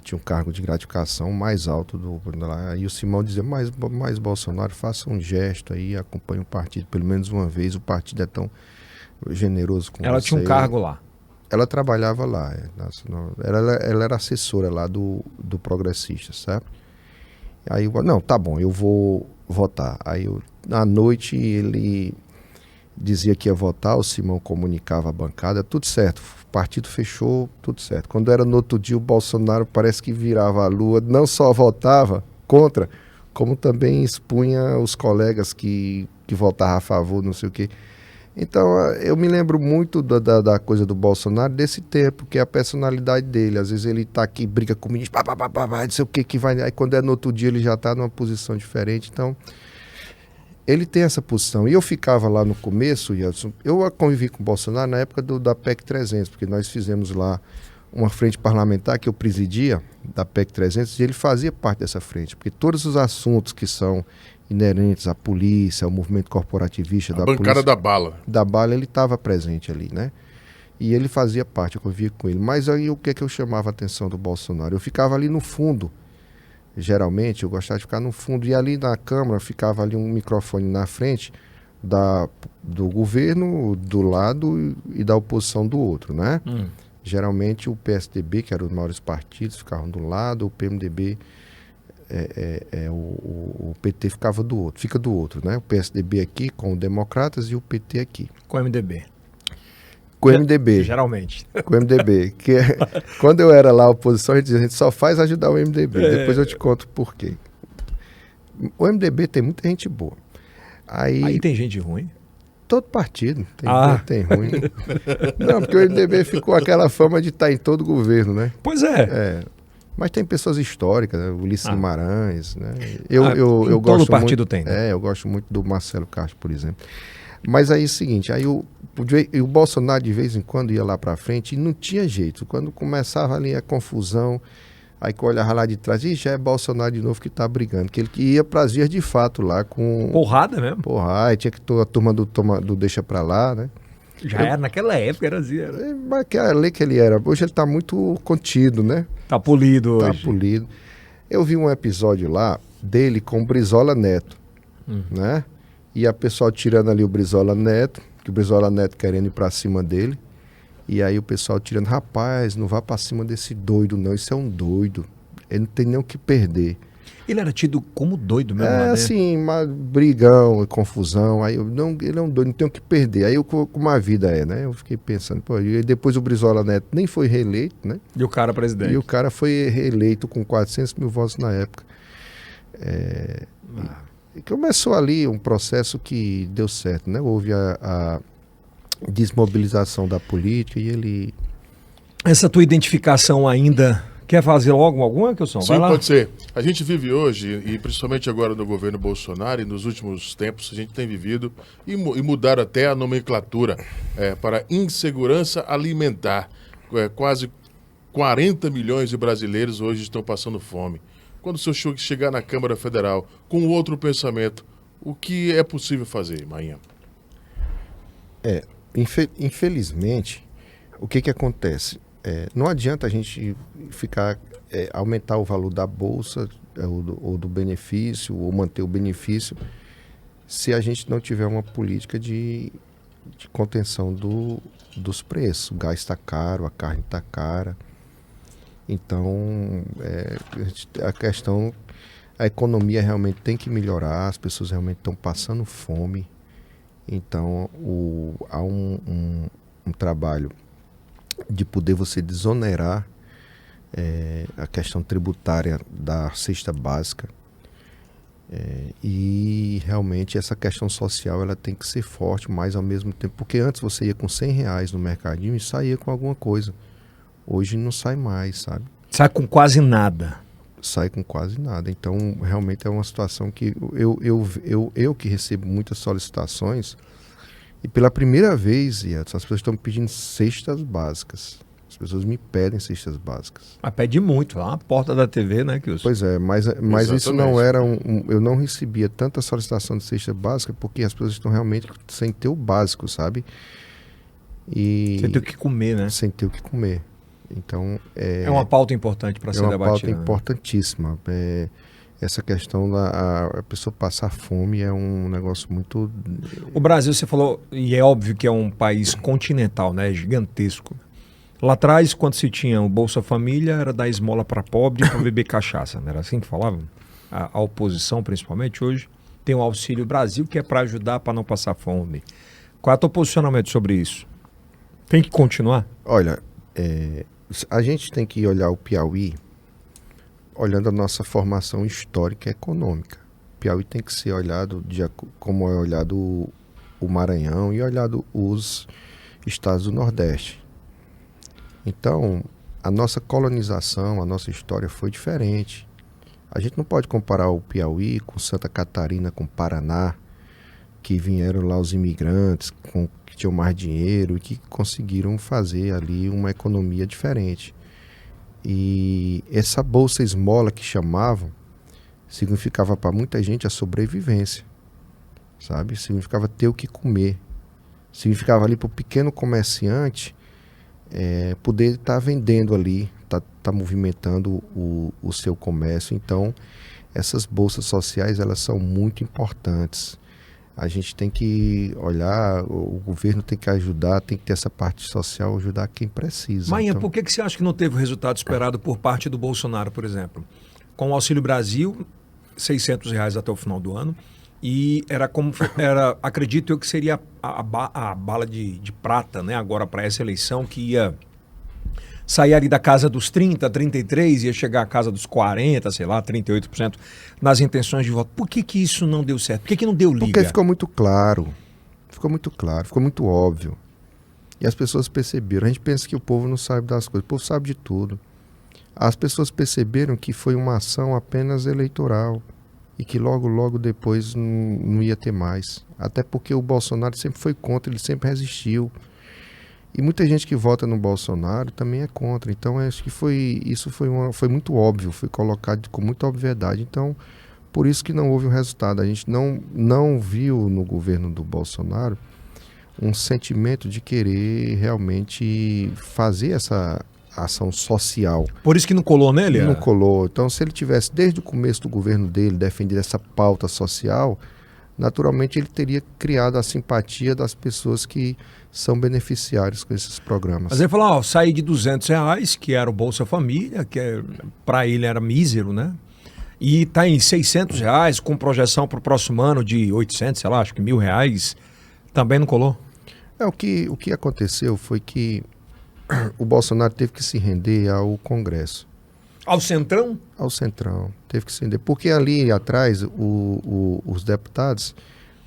tinha um cargo de gratificação mais alto lá. Aí o Simão dizia, mas Bolsonaro, faça um gesto aí, acompanhe o partido pelo menos uma vez, o partido é tão generoso com Ela você. tinha um cargo lá. Ela trabalhava lá, ela era assessora lá do Progressistas, sabe? Aí eu, não, tá bom, eu vou votar. Aí à noite ele dizia que ia votar, o Simão comunicava a bancada, tudo certo, o partido fechou, tudo certo. Quando era no outro dia, o Bolsonaro parece que virava a lua, não só votava contra, como também expunha os colegas que votavam a favor, não sei o quê. Então, eu me lembro muito da coisa do Bolsonaro desse tempo, que é a personalidade dele. Às vezes ele tá aqui, briga com o ministro, não sei o que vai... Aí quando é no outro dia ele já tá numa posição diferente. Então, ele tem essa posição. E eu ficava lá no começo, eu convivi com o Bolsonaro na época da PEC 300, porque nós fizemos lá uma frente parlamentar que eu presidia, da PEC 300, e ele fazia parte dessa frente, porque todos os assuntos que são inerentes à polícia, ao movimento corporativista da polícia... A bancada da bala. Da bala, ele estava presente ali, né? E ele fazia parte, eu convivia com ele. Mas aí o que é que eu chamava a atenção do Bolsonaro? Eu ficava ali no fundo, geralmente, eu gostava de ficar no fundo, e ali na Câmara ficava ali um microfone na frente do governo, do lado, e da oposição do outro, né? Geralmente o PSDB, que eram os maiores partidos, ficavam do lado, o PMDB... o PT fica do outro, né? O PSDB aqui com o Democratas e o PT aqui. Com o MDB. Com o MDB. Geralmente. Com o MDB. Quando eu era lá a oposição, a gente só faz ajudar o MDB. Depois eu te conto por quê. O MDB tem muita gente boa. Aí tem gente ruim? Todo partido tem ruim. Não, porque o MDB ficou aquela fama de estar em todo governo, né? Pois é. Mas tem pessoas históricas, né? Ulisses Guimarães, né? Eu gosto todo partido muito, tem. Né? Eu gosto muito do Marcelo Castro, por exemplo. Mas aí é o seguinte, aí o Bolsonaro de vez em quando ia lá pra frente e não tinha jeito. Quando começava ali a confusão, aí que eu olhava lá de trás, já é Bolsonaro de novo que tá brigando. Que ele ia pras vias de fato lá com... Porrada mesmo? Aí tinha que ter a turma do deixa pra lá, né? Já era, naquela época era assim. Mas que a lei que ele era, hoje ele tá muito contido, né? Tá polido hoje. Tá polido. Eu vi um episódio lá dele com o Brizola Neto, né? E a pessoa tirando ali o Brizola Neto, que o Brizola Neto querendo ir pra cima dele. E aí o pessoal tirando, rapaz, não vá pra cima desse doido não, isso é um doido. Ele não tem nem o que perder. Ele era tido como doido mesmo lá dentro? Assim, brigão, confusão. Aí ele é um doido, não tem o que perder. Aí como a vida né? Eu fiquei pensando, e depois o Brizola Neto nem foi reeleito, né? E o cara presidente? E o cara foi reeleito com 400 mil votos na época. E começou ali um processo que deu certo, né? Houve a desmobilização da política e ele... Essa tua identificação ainda... Quer fazer logo alguma, Kilson? Sim, pode ser. A gente vive hoje, e principalmente agora no governo Bolsonaro, e nos últimos tempos a gente tem vivido, e mudaram até a nomenclatura para insegurança alimentar. Quase 40 milhões de brasileiros hoje estão passando fome. Quando o senhor chegar na Câmara Federal com outro pensamento, o que é possível fazer, Marinha? Infelizmente, o que acontece? Não adianta a gente aumentar o valor da bolsa ou do benefício, ou manter o benefício, se a gente não tiver uma política de contenção dos preços. O gás está caro, a carne está cara. Então, a economia realmente tem que melhorar, as pessoas realmente estão passando fome. Então, há um trabalho de poder você desonerar a questão tributária da cesta básica. E realmente essa questão social ela tem que ser forte, mas ao mesmo tempo, porque antes você ia com R$100 no mercadinho e saía com alguma coisa. Hoje não sai mais, sabe? Sai com quase nada. Sai com quase nada. Então, realmente é uma situação que eu que recebo muitas solicitações, e pela primeira vez, as pessoas estão me pedindo cestas básicas. As pessoas me pedem cestas básicas. Mas pede muito, lá na porta da TV, né, Kilson? Pois é, mas isso não era eu não recebia tanta solicitação de cesta básica porque as pessoas estão realmente sem ter o básico, sabe? Sem ter o que comer, né? Sem ter o que comer. Então, é uma pauta importante para ser debatida. É uma pauta né? importantíssima. Essa questão da a pessoa passar fome é um negócio muito... O Brasil, você falou, e é óbvio que é um país continental, né? Gigantesco. Lá atrás, quando se tinha o Bolsa Família, era dar esmola para pobre para beber cachaça. Não era assim que falavam? A oposição, principalmente, hoje tem o Auxílio Brasil, que é para ajudar para não passar fome. Qual é o teu posicionamento sobre isso? Tem que continuar? Olha, a gente tem que olhar o Piauí olhando a nossa formação histórica e econômica. O Piauí tem que ser olhado como é olhado o Maranhão e olhado os estados do Nordeste. Então, a nossa colonização, a nossa história foi diferente. A gente não pode comparar o Piauí com Santa Catarina, com Paraná, que vieram lá os imigrantes, que tinham mais dinheiro e que conseguiram fazer ali uma economia diferente. E essa bolsa esmola que chamavam, significava para muita gente a sobrevivência, sabe? Significava ter o que comer. Significava ali para o pequeno comerciante poder estar vendendo ali, tá movimentando o seu comércio. Então, essas bolsas sociais, elas são muito importantes. A gente tem que olhar, o governo tem que ajudar, tem que ter essa parte social, ajudar quem precisa. Maia, então... por que você acha que não teve o resultado esperado por parte do Bolsonaro, por exemplo? Com o Auxílio Brasil, R$600 até o final do ano, e acredito eu que seria a bala de prata, né, agora para essa eleição, que ia sair ali da casa dos 30, 33, ia chegar à casa dos 40, sei lá, 38% nas intenções de voto. Por que isso não deu certo? Por que não deu liga? Porque ficou muito claro, ficou muito óbvio. E as pessoas perceberam. A gente pensa que o povo não sabe das coisas, o povo sabe de tudo. As pessoas perceberam que foi uma ação apenas eleitoral e que logo depois não ia ter mais. Até porque o Bolsonaro sempre foi contra, ele sempre resistiu. E muita gente que vota no Bolsonaro também é contra. Então, acho que isso foi muito óbvio, foi colocado com muita obviedade. Então, por isso que não houve um resultado. A gente não viu no governo do Bolsonaro um sentimento de querer realmente fazer essa ação social. Por isso que não colou nele? Não colou. Então, se ele tivesse, desde o começo do governo dele, defendido essa pauta social, naturalmente ele teria criado a simpatia das pessoas que são beneficiários com esses programas. Mas ele falou, saí de R$200, que era o Bolsa Família, que para ele era mísero, né? E está em R$600, com projeção para o próximo ano de 800, sei lá, acho que R$1.000, também não colou? O que aconteceu foi que o Bolsonaro teve que se render ao Congresso. Ao Centrão? Ao Centrão. Teve que se render. Porque ali atrás, os deputados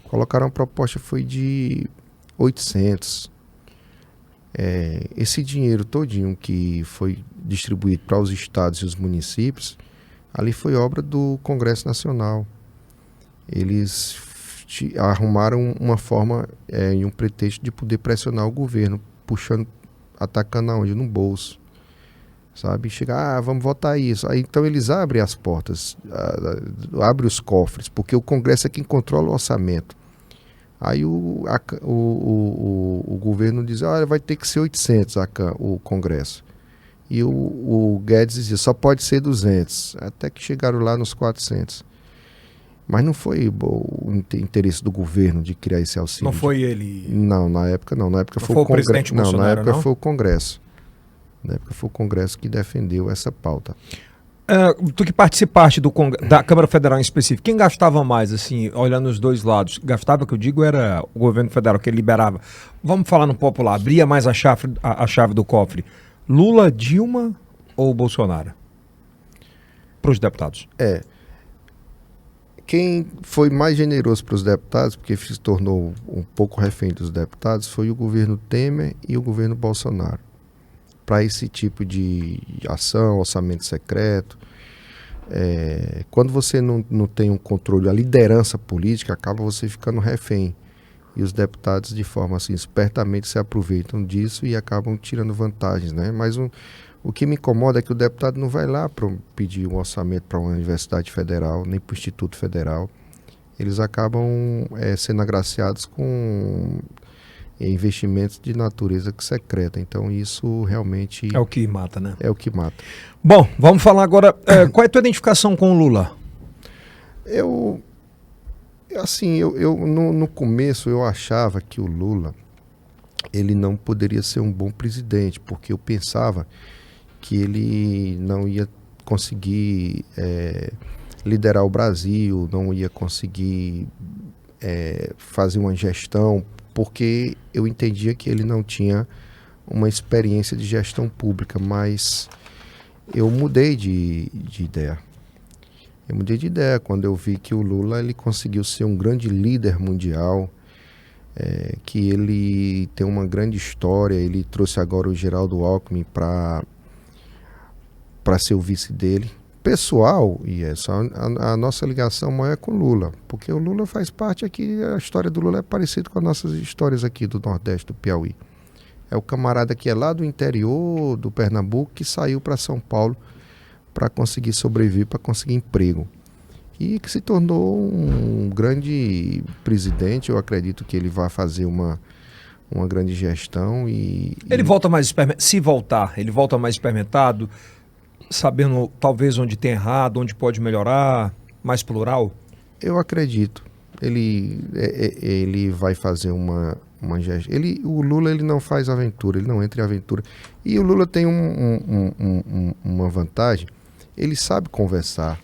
colocaram uma proposta, foi de 800. Esse dinheiro todinho que foi distribuído para os estados e os municípios, ali foi obra do Congresso Nacional. Eles arrumaram uma forma e um pretexto de poder pressionar o governo, atacando aonde? No bolso. Sabe? Chega, vamos votar isso. Aí, então eles abrem as portas, abrem os cofres, porque o Congresso é quem controla o orçamento. Aí o governo diz, olha, vai ter que ser 800 o Congresso. E o Guedes dizia, só pode ser 200, até que chegaram lá nos 400. Mas não foi o interesse do governo de criar esse auxílio. Não foi ele? Não, na época não. Na época foi o presidente Bolsonaro, na época foi o Congresso. Na época foi o Congresso que defendeu essa pauta. Tu que participaste da Câmara Federal em específico, quem gastava mais, assim, olhando os dois lados? Gastava, que eu digo, era o governo federal que ele liberava. Vamos falar no popular, abria mais a chave do cofre. Lula, Dilma ou o Bolsonaro? Para os deputados. Quem foi mais generoso para os deputados, porque se tornou um pouco refém dos deputados, foi o governo Temer e o governo Bolsonaro. Para esse tipo de ação, orçamento secreto. Quando você não tem um controle, a liderança política, acaba você ficando refém. E os deputados, de forma assim, espertamente se aproveitam disso e acabam tirando vantagens, né? Mas o que me incomoda é que o deputado não vai lá pedir um orçamento para uma universidade federal, nem para o Instituto Federal. Eles acabam sendo agraciados com investimentos de natureza secreta. Então isso realmente... É o que mata, né? É o que mata. Bom, vamos falar agora. Qual é a tua identificação com o Lula? No começo eu achava que o Lula ele não poderia ser um bom presidente, porque eu pensava que ele não ia conseguir liderar o Brasil, não ia conseguir fazer uma gestão, porque eu entendia que ele não tinha uma experiência de gestão pública, mas eu mudei de ideia. Eu mudei de ideia quando eu vi que o Lula ele conseguiu ser um grande líder mundial, que ele tem uma grande história. Ele trouxe agora o Geraldo Alckmin para ser o vice dele. Pessoal, e a nossa ligação maior é com o Lula, porque o Lula faz parte aqui, a história do Lula é parecida com as nossas histórias aqui do Nordeste, do Piauí. É o camarada que é lá do interior do Pernambuco que saiu para São Paulo para conseguir sobreviver, para conseguir emprego. E que se tornou um grande presidente. Eu acredito que ele vai fazer uma grande gestão. Ele volta mais experimentado. Se voltar, ele volta mais experimentado, sabendo talvez onde tem errado, onde pode melhorar, mais plural? Eu acredito. Ele vai fazer uma gestão. O Lula ele não faz aventura, ele não entra em aventura. E o Lula tem uma vantagem. Ele sabe conversar.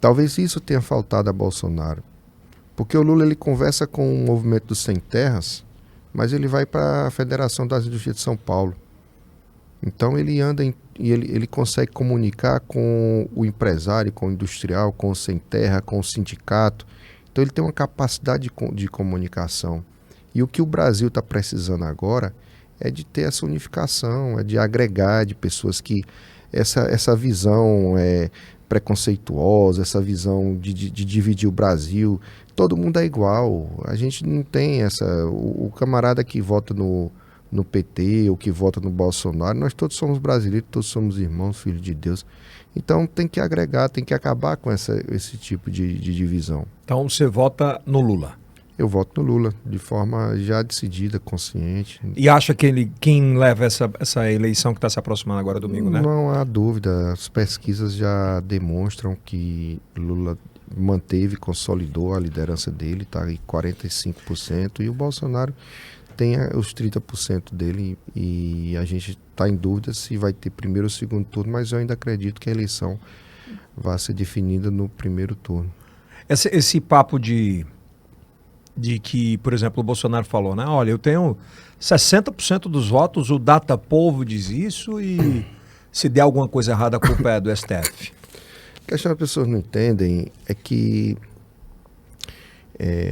Talvez isso tenha faltado a Bolsonaro. Porque o Lula ele conversa com o movimento dos sem terras, mas ele vai para a Federação das Indústrias de São Paulo. Então ele anda e ele consegue comunicar com o empresário, com o industrial, com o sem terra, com o sindicato. Então ele tem uma capacidade de comunicação. E o que o Brasil está precisando agora é de ter essa unificação, é de agregar de pessoas que... Essa visão preconceituosa, essa visão de dividir o Brasil, todo mundo é igual. A gente não tem o camarada que vota no PT ou que vota no Bolsonaro, nós todos somos brasileiros, todos somos irmãos, filhos de Deus. Então tem que agregar, tem que acabar com esse tipo de divisão. Então você vota no Lula? Eu voto no Lula, de forma já decidida, consciente. E acha que quem leva essa eleição que está se aproximando agora domingo, né? Não há dúvida. As pesquisas já demonstram que Lula manteve, consolidou a liderança dele, está em 45%, e o Bolsonaro tem os 30% dele, e a gente está em dúvida se vai ter primeiro ou segundo turno, mas eu ainda acredito que a eleição vai ser definida no primeiro turno. Esse papo de que, por exemplo, o Bolsonaro falou, né? Olha, eu tenho 60% dos votos, o Datapovo diz isso, e se der alguma coisa errada, a culpa é do STF. A questão que as pessoas não entendem é que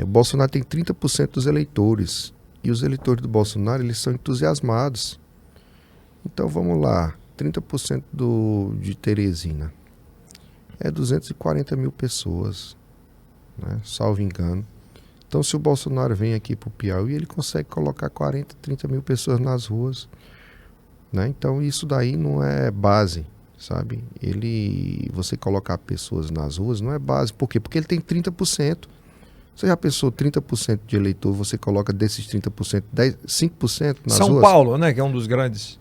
o Bolsonaro tem 30% dos eleitores, e os eleitores do Bolsonaro, eles são entusiasmados. Então vamos lá, 30% de Teresina é 240 mil pessoas, né? Salvo engano. Então, se o Bolsonaro vem aqui para o Piauí, ele consegue colocar 40, 30 mil pessoas nas ruas, né? Então, isso daí não é base, sabe? Você colocar pessoas nas ruas não é base. Por quê? Porque ele tem 30%. Você já pensou 30% de eleitor, você coloca desses 30%, 5% nas ruas? São Paulo, né? Que é um dos grandes.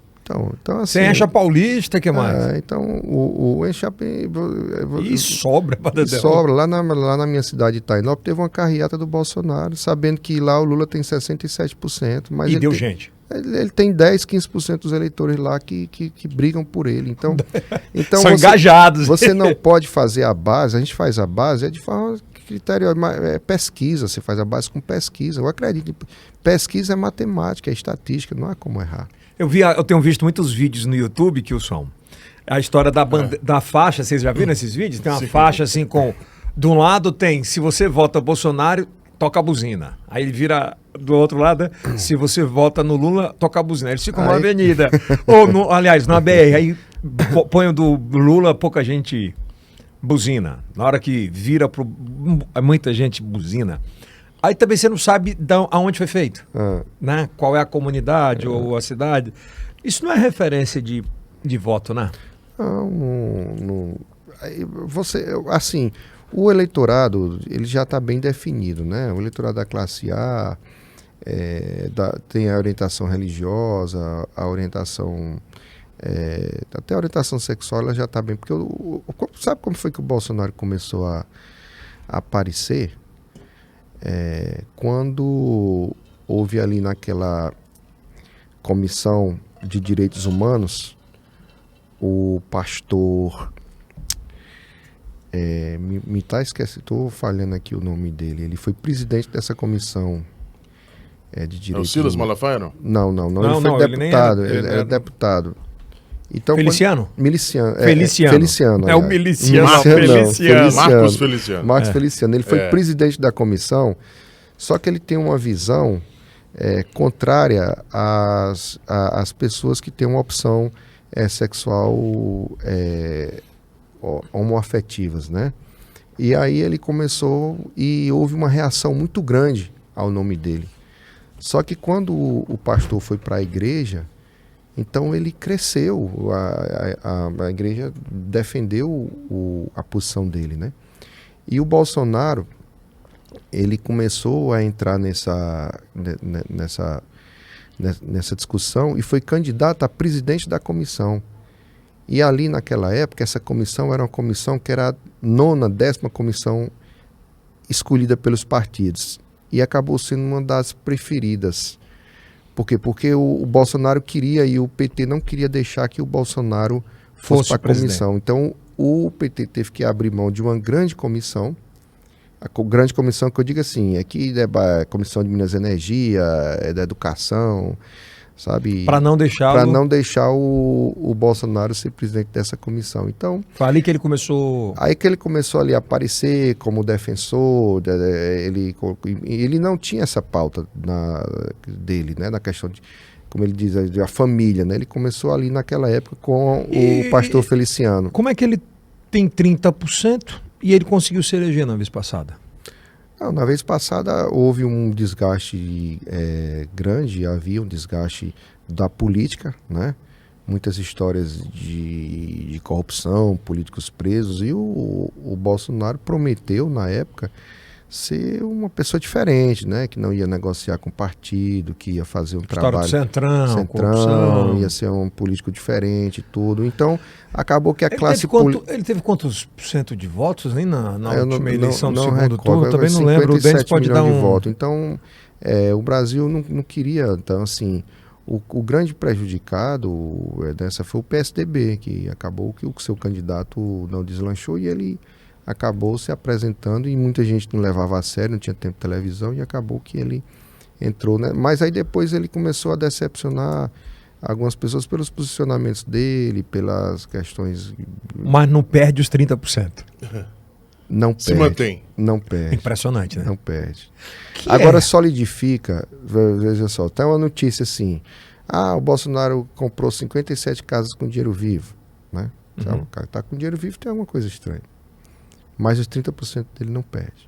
Então assim, você enche a Paulista, que mais? Então, o Enxapim... E sobra. Sobra. Lá na minha cidade de Itainópolis, teve uma carreata do Bolsonaro, sabendo que lá o Lula tem 67%. Mas e deu gente. Ele tem 10, 15% dos eleitores lá que brigam por ele. Então são engajados. Você não pode fazer a base, a gente faz a base, de forma critério, pesquisa, você faz a base com pesquisa. Eu acredito que pesquisa é matemática, é estatística, não há como errar. Eu tenho visto muitos vídeos no YouTube, Kilson, A história da faixa, vocês já viram esses vídeos? Tem uma faixa assim com... De um lado tem, se você vota Bolsonaro, toca a buzina. Aí ele vira do outro lado, se você vota no Lula, toca a buzina. Eles ficam numa avenida. Ou, aliás, na BR. Aí põe o do Lula, pouca gente buzina. Na hora que vira pro... Muita gente buzina. Aí também você não sabe aonde foi feito. Né? Qual é a comunidade ou a cidade. Isso não é referência de voto, né? Não. Você, assim, o eleitorado, ele já está bem definido, né? O eleitorado da classe A tem a orientação religiosa, a orientação... até a orientação sexual ela já está bem. Porque sabe como foi que o Bolsonaro começou a aparecer? Quando houve ali naquela comissão de direitos humanos, o pastor... me tá esquecendo, estou falhando aqui o nome dele. Ele foi presidente dessa comissão de direitos humanos. O Silas Malafaia, não? Não, ele foi deputado. Ele era deputado. Então, Feliciano? Feliciano. É o miliciano. Marcos Feliciano. Marcos Feliciano. Ele foi presidente da comissão, só que ele tem uma visão contrária às pessoas que têm uma opção sexual homoafetivas, né? E aí ele começou e houve uma reação muito grande ao nome dele. Só que quando o pastor foi para a igreja, então ele cresceu, a igreja defendeu a posição dele, né? E o Bolsonaro, ele começou a entrar nessa discussão e foi candidato a presidente da comissão. E ali naquela época, essa comissão era uma comissão que era a 10ª comissão escolhida pelos partidos. E acabou sendo uma das preferidas. Por quê? Porque o Bolsonaro queria e o PT não queria deixar que o Bolsonaro fosse para a comissão. Então o PT teve que abrir mão de uma grande comissão. A grande comissão que eu digo assim, aqui é a Comissão de Minas e Energia, da Educação, sabe? Para não deixar o Bolsonaro ser presidente dessa comissão. Então, foi ali que ele começou... Aí que ele começou ali a aparecer como defensor, ele não tinha essa pauta dele, né? Na questão de, como ele diz, a família, né? Ele começou ali naquela época com o pastor Feliciano. Como é que ele tem 30% e ele conseguiu se eleger na vez passada? Na vez passada houve um desgaste grande, havia um desgaste da política, né? Muitas histórias de corrupção, políticos presos, e o Bolsonaro prometeu na época ser uma pessoa diferente, né? Que não ia negociar com o partido, que ia fazer um trabalho... Centrão, ia ser um político diferente e tudo. Então, acabou que a classe... Ele teve quantos % de votos nem na última eleição do segundo turno? Eu também não lembro. O Denis pode dar um... votos. Então, o Brasil não queria... Então, assim, o grande prejudicado dessa foi o PSDB, que acabou que o seu candidato não deslanchou e ele... acabou se apresentando e muita gente não levava a sério, não tinha tempo de televisão e acabou que ele entrou, né? Mas aí depois ele começou a decepcionar algumas pessoas pelos posicionamentos dele, pelas questões... Mas não perde os 30%. Não perde. Se mantém. Não perde. Impressionante, né? Não perde. Agora solidifica, veja só, tem uma notícia assim, o Bolsonaro comprou 57 casas com dinheiro vivo, né? O cara tá com dinheiro vivo, tem alguma coisa estranha. Mas os 30% dele não perde.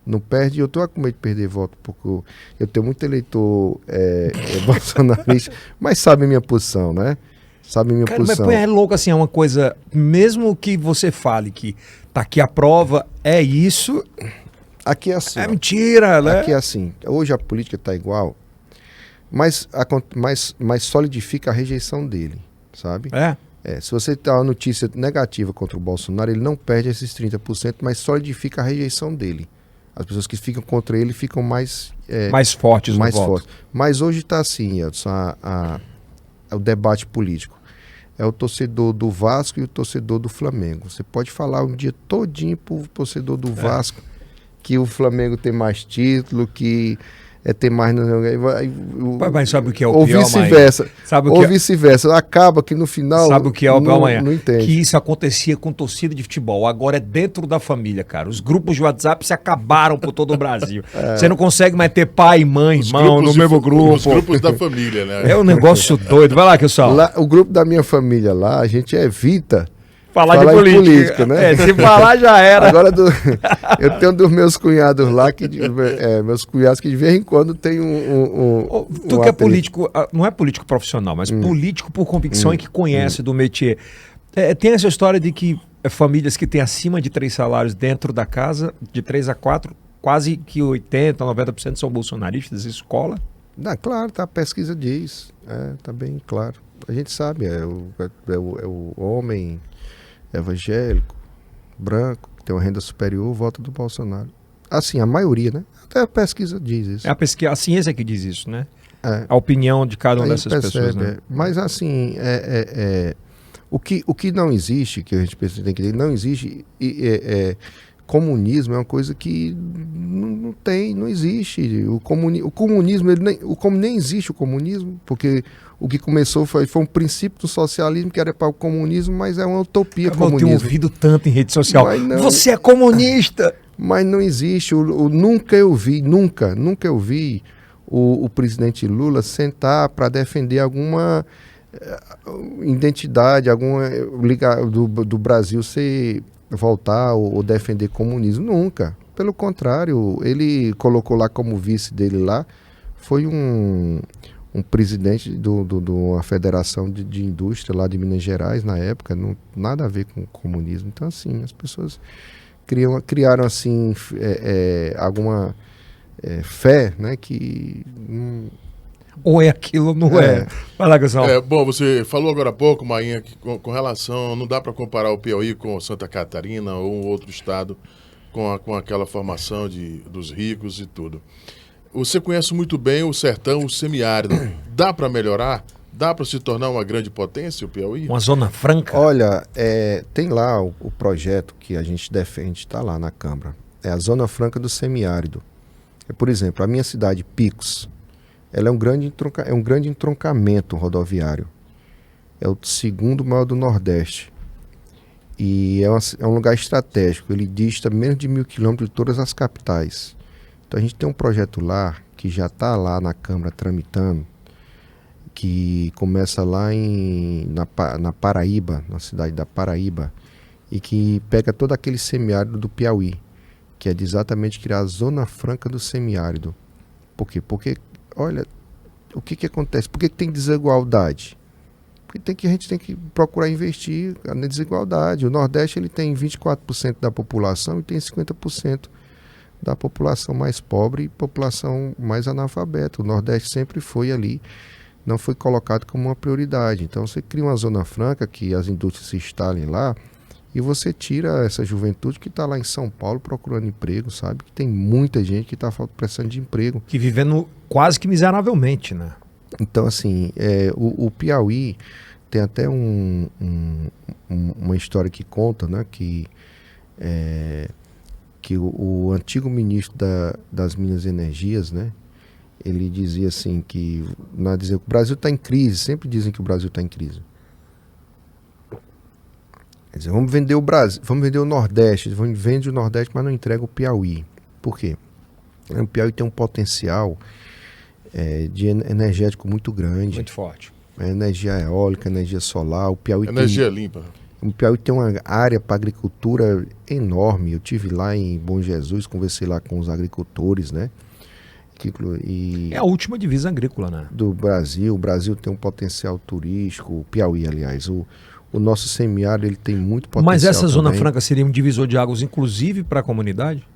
Não perde, e eu estou com medo de perder voto, porque eu tenho muito eleitor bolsonarista, mas sabe a minha posição, né? Sabe a minha posição. Mas é louco assim, é uma coisa, mesmo que você fale que tá aqui a prova, é isso... Aqui é assim. É mentira, né? Aqui é assim, hoje a política está igual, mas solidifica a rejeição dele, sabe? Se você tem uma notícia negativa contra o Bolsonaro, ele não perde esses 30%, mas solidifica a rejeição dele. As pessoas que ficam contra ele ficam mais fortes no voto. voto. Mas hoje está assim, Edson, o debate político. É o torcedor do Vasco e o torcedor do Flamengo. Você pode falar um dia todinho pro torcedor do Vasco que o Flamengo tem mais título, que ter mais... Mas sabe o que é o ou pior, vice-versa. Sabe o Ou que vice-versa. Acaba que no final... Sabe o que é o pior, amanhã? Não entende. Que isso acontecia com torcida de futebol. Agora é dentro da família, cara. Os grupos de WhatsApp se acabaram por todo o Brasil. Você não consegue mais ter pai, mãe, irmão no mesmo grupo. Os grupos da família, né? É um negócio doido. Vai lá, Kilson. O grupo da minha família lá, a gente evita... Falar de política, né? Se falar já era. Agora, eu tenho dos meus cunhados lá, meus cunhados que de vez em quando tem Tu que é político, não é político profissional, mas político por convicção e que conhece do métier. Tem essa história de que famílias que têm acima de 3 salários dentro da casa, de 3 a 4, quase que 80%, 90% são bolsonaristas, isso cola? Claro, a pesquisa diz, tá bem claro. A gente sabe, é o homem evangélico, branco, que tem uma renda superior, vota do Bolsonaro. Assim, a maioria, né? Até a pesquisa diz isso. É a ciência que diz isso, né? A opinião de cada uma dessas pessoas, né? Mas assim, o que não existe, que a gente tem que dizer, não existe, comunismo é uma coisa que não existe. O comunismo, nem existe o comunismo, porque o que começou foi um princípio do socialismo que era para o comunismo, mas é uma utopia comunista. Eu tenho ouvido tanto em rede social. Você é comunista! Mas não existe. Nunca eu vi o presidente Lula sentar para defender alguma identidade, alguma do Brasil voltar ou defender comunismo. Nunca. Pelo contrário, ele colocou lá como vice dele lá, foi um presidente de uma federação de indústria lá de Minas Gerais na época, nada a ver com o comunismo. Então, assim, as pessoas criaram assim, alguma fé, né, que... ou é aquilo ou não é. Vai lá, Gustavo. Bom, você falou agora há pouco, Mainha, que com relação, não dá para comparar o Piauí com Santa Catarina ou um outro estado com aquela formação dos ricos e tudo. Você conhece muito bem o sertão, o semiárido. Dá para melhorar? Dá para se tornar uma grande potência, o Piauí? Uma zona franca? Olha, tem lá o projeto que a gente defende, está lá na Câmara. É a Zona Franca do Semiárido. Por exemplo, a minha cidade, Picos, ela é um grande entroncamento rodoviário. É o segundo maior do Nordeste. E é um lugar estratégico. Ele dista menos de 1.000 quilômetros de todas as capitais. Então a gente tem um projeto lá, que já está lá na Câmara tramitando, que começa lá na Paraíba, na cidade da Paraíba, e que pega todo aquele semiárido do Piauí, que é de exatamente criar a Zona Franca do Semiárido. Por quê? Porque, olha, o que acontece? Por que tem desigualdade? Porque a gente tem que procurar investir na desigualdade. O Nordeste ele tem 24% da população e tem 50% da população mais pobre e população mais analfabeta. O Nordeste sempre foi ali, não foi colocado como uma prioridade. Então você cria uma zona franca que as indústrias se instalem lá e você tira essa juventude que está lá em São Paulo procurando emprego, sabe? Que tem muita gente que está precisando de emprego. Que vivendo quase que miseravelmente, né? Então, assim, o Piauí tem até uma história que conta, né? Que o antigo ministro das Minas e Energias, né? Ele dizia assim que o Brasil está em crise, sempre dizem que o Brasil está em crise. Quer dizer, vamos vender o Brasil, vamos vender o Nordeste, vende o Nordeste, mas não entrega o Piauí. Por quê? O Piauí tem um potencial de energético muito grande. Muito forte. Energia eólica, energia solar. O Piauí energia limpa. O Piauí tem uma área para agricultura enorme. Eu tive lá em Bom Jesus, conversei lá com os agricultores, né? É a última divisa agrícola, né? Do Brasil. O Brasil tem um potencial turístico, o Piauí, aliás. O nosso semiárido ele tem muito potencial. Mas essa Zona também. Franca seria um divisor de águas, inclusive para a comunidade?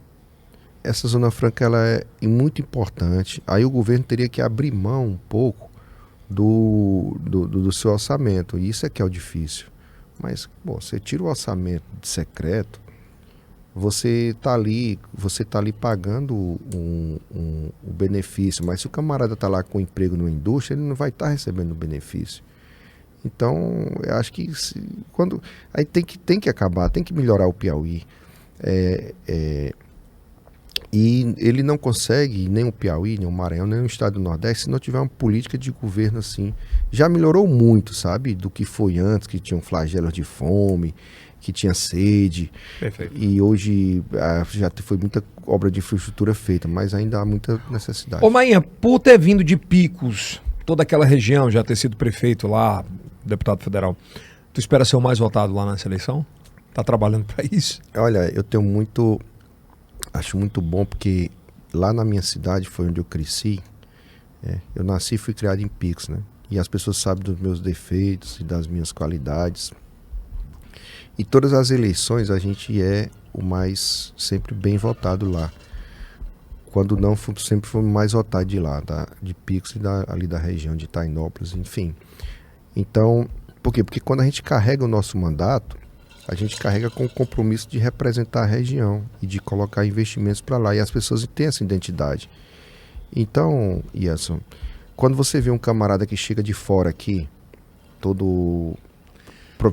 Essa Zona Franca ela é muito importante. Aí o governo teria que abrir mão um pouco do seu orçamento. E isso é que é o difícil. Mas, bom, você tira o orçamento de secreto, você está ali pagando o benefício. Mas se o camarada está lá com emprego numa indústria, ele não vai estar recebendo o benefício. Então, eu acho que aí tem que acabar, tem que melhorar o Piauí. E ele não consegue, nem o Piauí, nem o Maranhão, nem o estado do Nordeste, se não tiver uma política de governo assim. Já melhorou muito, sabe? Do que foi antes, que tinha um flagelo de fome, que tinha sede. Perfeito. E hoje já foi muita obra de infraestrutura feita, mas ainda há muita necessidade. Ô Mainha, por ter vindo de Picos, toda aquela região, já ter sido prefeito lá, deputado federal, tu espera ser o mais votado lá nessa eleição? Tá trabalhando para isso? Olha, eu tenho muito... Acho muito bom porque lá na minha cidade foi onde eu cresci. Eu nasci e fui criado em Picos, né? E as pessoas sabem dos meus defeitos e das minhas qualidades. E todas as eleições a gente é o mais sempre bem votado lá. Quando não, sempre foi o mais votado de lá, de Picos e ali da região de Itainópolis, enfim. Então, por quê? Porque quando a gente carrega o nosso mandato, a gente carrega com o compromisso de representar a região e de colocar investimentos para lá. E as pessoas têm essa identidade. Então, Ianson, quando você vê um camarada que chega de fora aqui, todo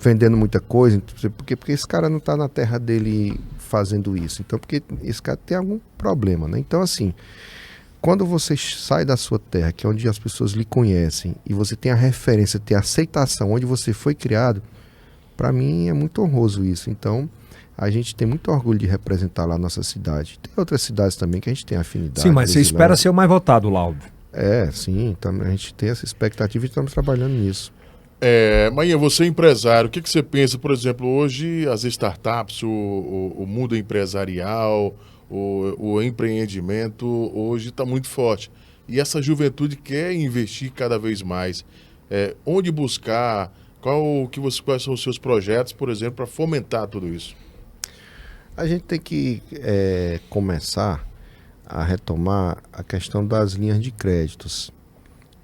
vendendo muita coisa, porque esse cara não está na terra dele fazendo isso. Então, porque esse cara tem algum problema, né? Então, assim, quando você sai da sua terra, que é onde as pessoas lhe conhecem, e você tem a referência, tem a aceitação onde você foi criado, para mim é muito honroso isso. Então, a gente tem muito orgulho de representar lá a nossa cidade. Tem outras cidades também que a gente tem afinidade. Sim, mas você espera ser o mais votado lá, óbvio. Sim. Então a gente tem essa expectativa e estamos trabalhando nisso. Mainha, você é empresário, o que você pensa, por exemplo, hoje as startups, o mundo empresarial, o empreendimento hoje está muito forte. E essa juventude quer investir cada vez mais. Onde buscar? Quais são os seus projetos, por exemplo, para fomentar tudo isso? A gente tem que começar a retomar a questão das linhas de créditos.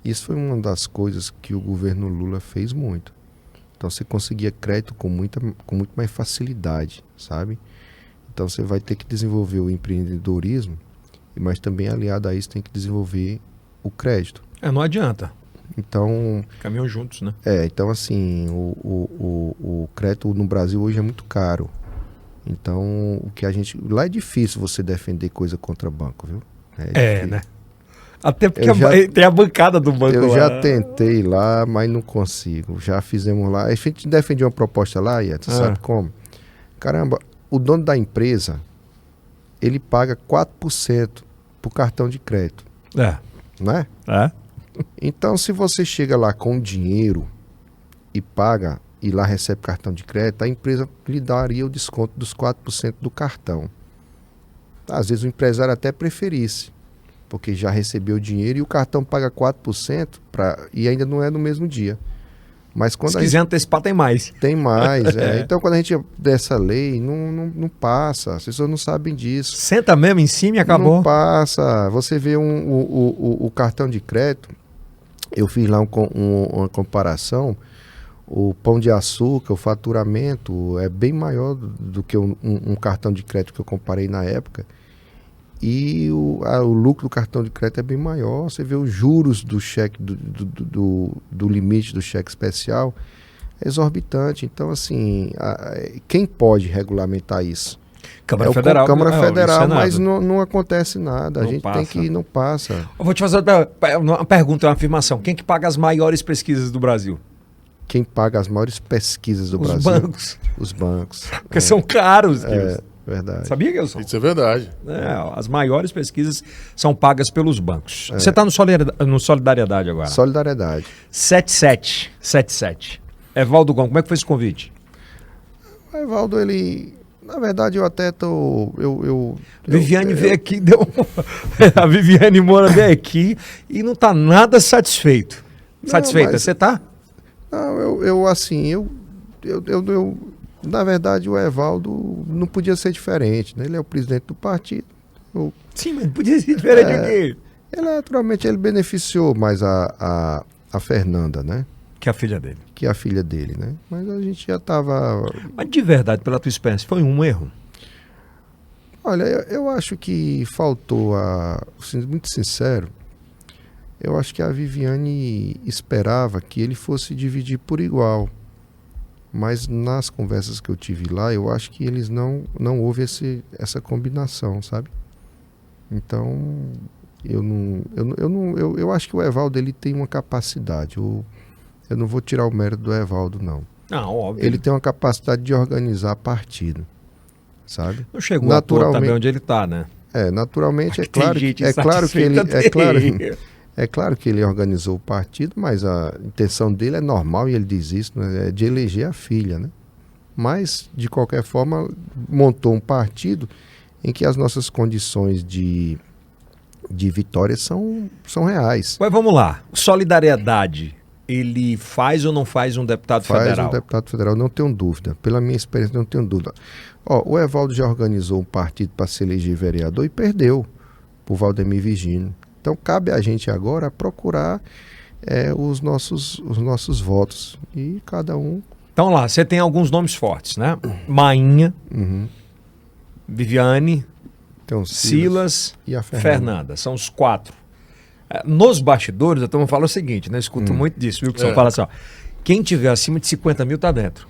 Isso foi uma das coisas que o governo Lula fez muito. Então você conseguia crédito com muito mais facilidade, sabe? Então você vai ter que desenvolver o empreendedorismo, mas também aliado a isso tem que desenvolver o crédito. Não adianta. Então, caminham juntos, né? Então assim, o crédito no Brasil hoje é muito caro. Então, o que a gente... Lá é difícil você defender coisa contra banco, viu? Né? Até porque tem a bancada do banco lá. Eu já tentei lá, mas não consigo. Já fizemos lá. A gente defendia uma proposta lá, Ieta, sabe como? Caramba, o dono da empresa, ele paga 4% pro cartão de crédito. Não é? Então, se você chega lá com dinheiro e paga, e lá recebe cartão de crédito, a empresa lhe daria o desconto dos 4% do cartão. Às vezes o empresário até preferisse, porque já recebeu o dinheiro e o cartão paga 4% e ainda não é no mesmo dia. Mas quando se quiser antecipar, tem mais. Tem mais, Então, quando a gente dessa lei, não passa. As pessoas não sabem disso. Senta mesmo em cima e acabou. Não passa. Você vê o cartão de crédito, eu fiz lá uma comparação. O Pão de Açúcar, o faturamento é bem maior do que um cartão de crédito que eu comparei na época. E o lucro do cartão de crédito é bem maior. Você vê os juros do cheque, do limite do cheque especial, é exorbitante. Então, assim, quem pode regulamentar isso? Câmara Federal. Câmara Federal, mas não acontece nada. A gente tem que... Não passa. Eu vou te fazer uma pergunta, uma afirmação. Quem que paga as maiores pesquisas do Brasil? Quem paga as maiores pesquisas do Brasil? Os bancos. Os bancos. Porque são caros. Verdade. Sabia, Gilson? Isso é verdade. As maiores pesquisas são pagas pelos bancos. Você está no Solidariedade agora. Solidariedade. 77. Evaldo Gomes, como é que foi esse convite? O Evaldo, ele... Na verdade, eu até tô... Viviane veio aqui, a Viviane Moura veio aqui e não está nada satisfeita. Você está? Não, na verdade, o Evaldo não podia ser diferente, né? Ele é o presidente do partido. Sim, mas não podia ser diferente de quê? Naturalmente, ele beneficiou mais a Fernanda, né? Que é a filha dele. Que é a filha dele, né? Mas a gente já estava... Mas de verdade, pela tua experiência, foi um erro? Olha, eu acho que faltou sendo muito sincero, eu acho que a Viviane esperava que ele fosse dividir por igual. Mas nas conversas que eu tive lá, eu acho que eles não houve essa combinação, sabe? Então, eu acho que o Evaldo ele tem uma capacidade. Eu não vou tirar o mérito do Evaldo, não. Não, óbvio. Ele tem uma capacidade de organizar partido, sabe? Não chegou a toa também onde ele está, né? Naturalmente, Tem gente é claro que ele, insatisfeita é claro que ele organizou o partido, mas a intenção dele é normal, e ele diz isso, né, é de eleger a filha, né? Mas, de qualquer forma, montou um partido em que as nossas condições de vitória são reais. Mas vamos lá. Solidariedade, ele faz ou não faz um deputado federal? Faz um deputado federal, não tenho dúvida. Pela minha experiência, não tenho dúvida. O Evaldo já organizou um partido para se eleger vereador e perdeu por Valdemir Virgínio. Então, cabe a gente agora procurar os nossos votos. E cada um... Então lá, você tem alguns nomes fortes, né? Mainha, Viviane, tem Silas e a Fernanda. São os 4. Nos bastidores, a turma fala o seguinte, né? Eu escuto muito disso, viu? Que só fala assim, ó, quem tiver acima de 50 mil tá dentro.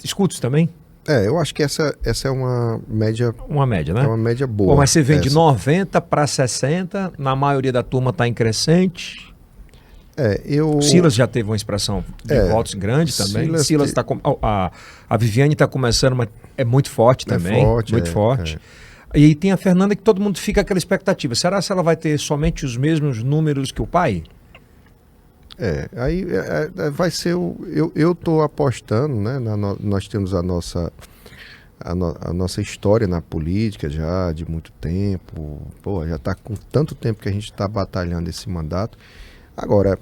Escuta isso também? Eu acho que essa é uma média... Uma média, né? É uma média boa. Pô, mas você vem de 90 para 60, na maioria da turma tá em crescente. Silas já teve uma expressão de votos grande também. Silas tá a Viviane está começando, mas é muito forte também. Muito forte. E aí tem a Fernanda, que todo mundo fica com aquela expectativa. Será que ela vai ter somente os mesmos números que o pai? Aí vai ser eu estou apostando, né? Nós temos a nossa história na política já de muito tempo. Pô, já está com tanto tempo que a gente está batalhando esse mandato. Agora,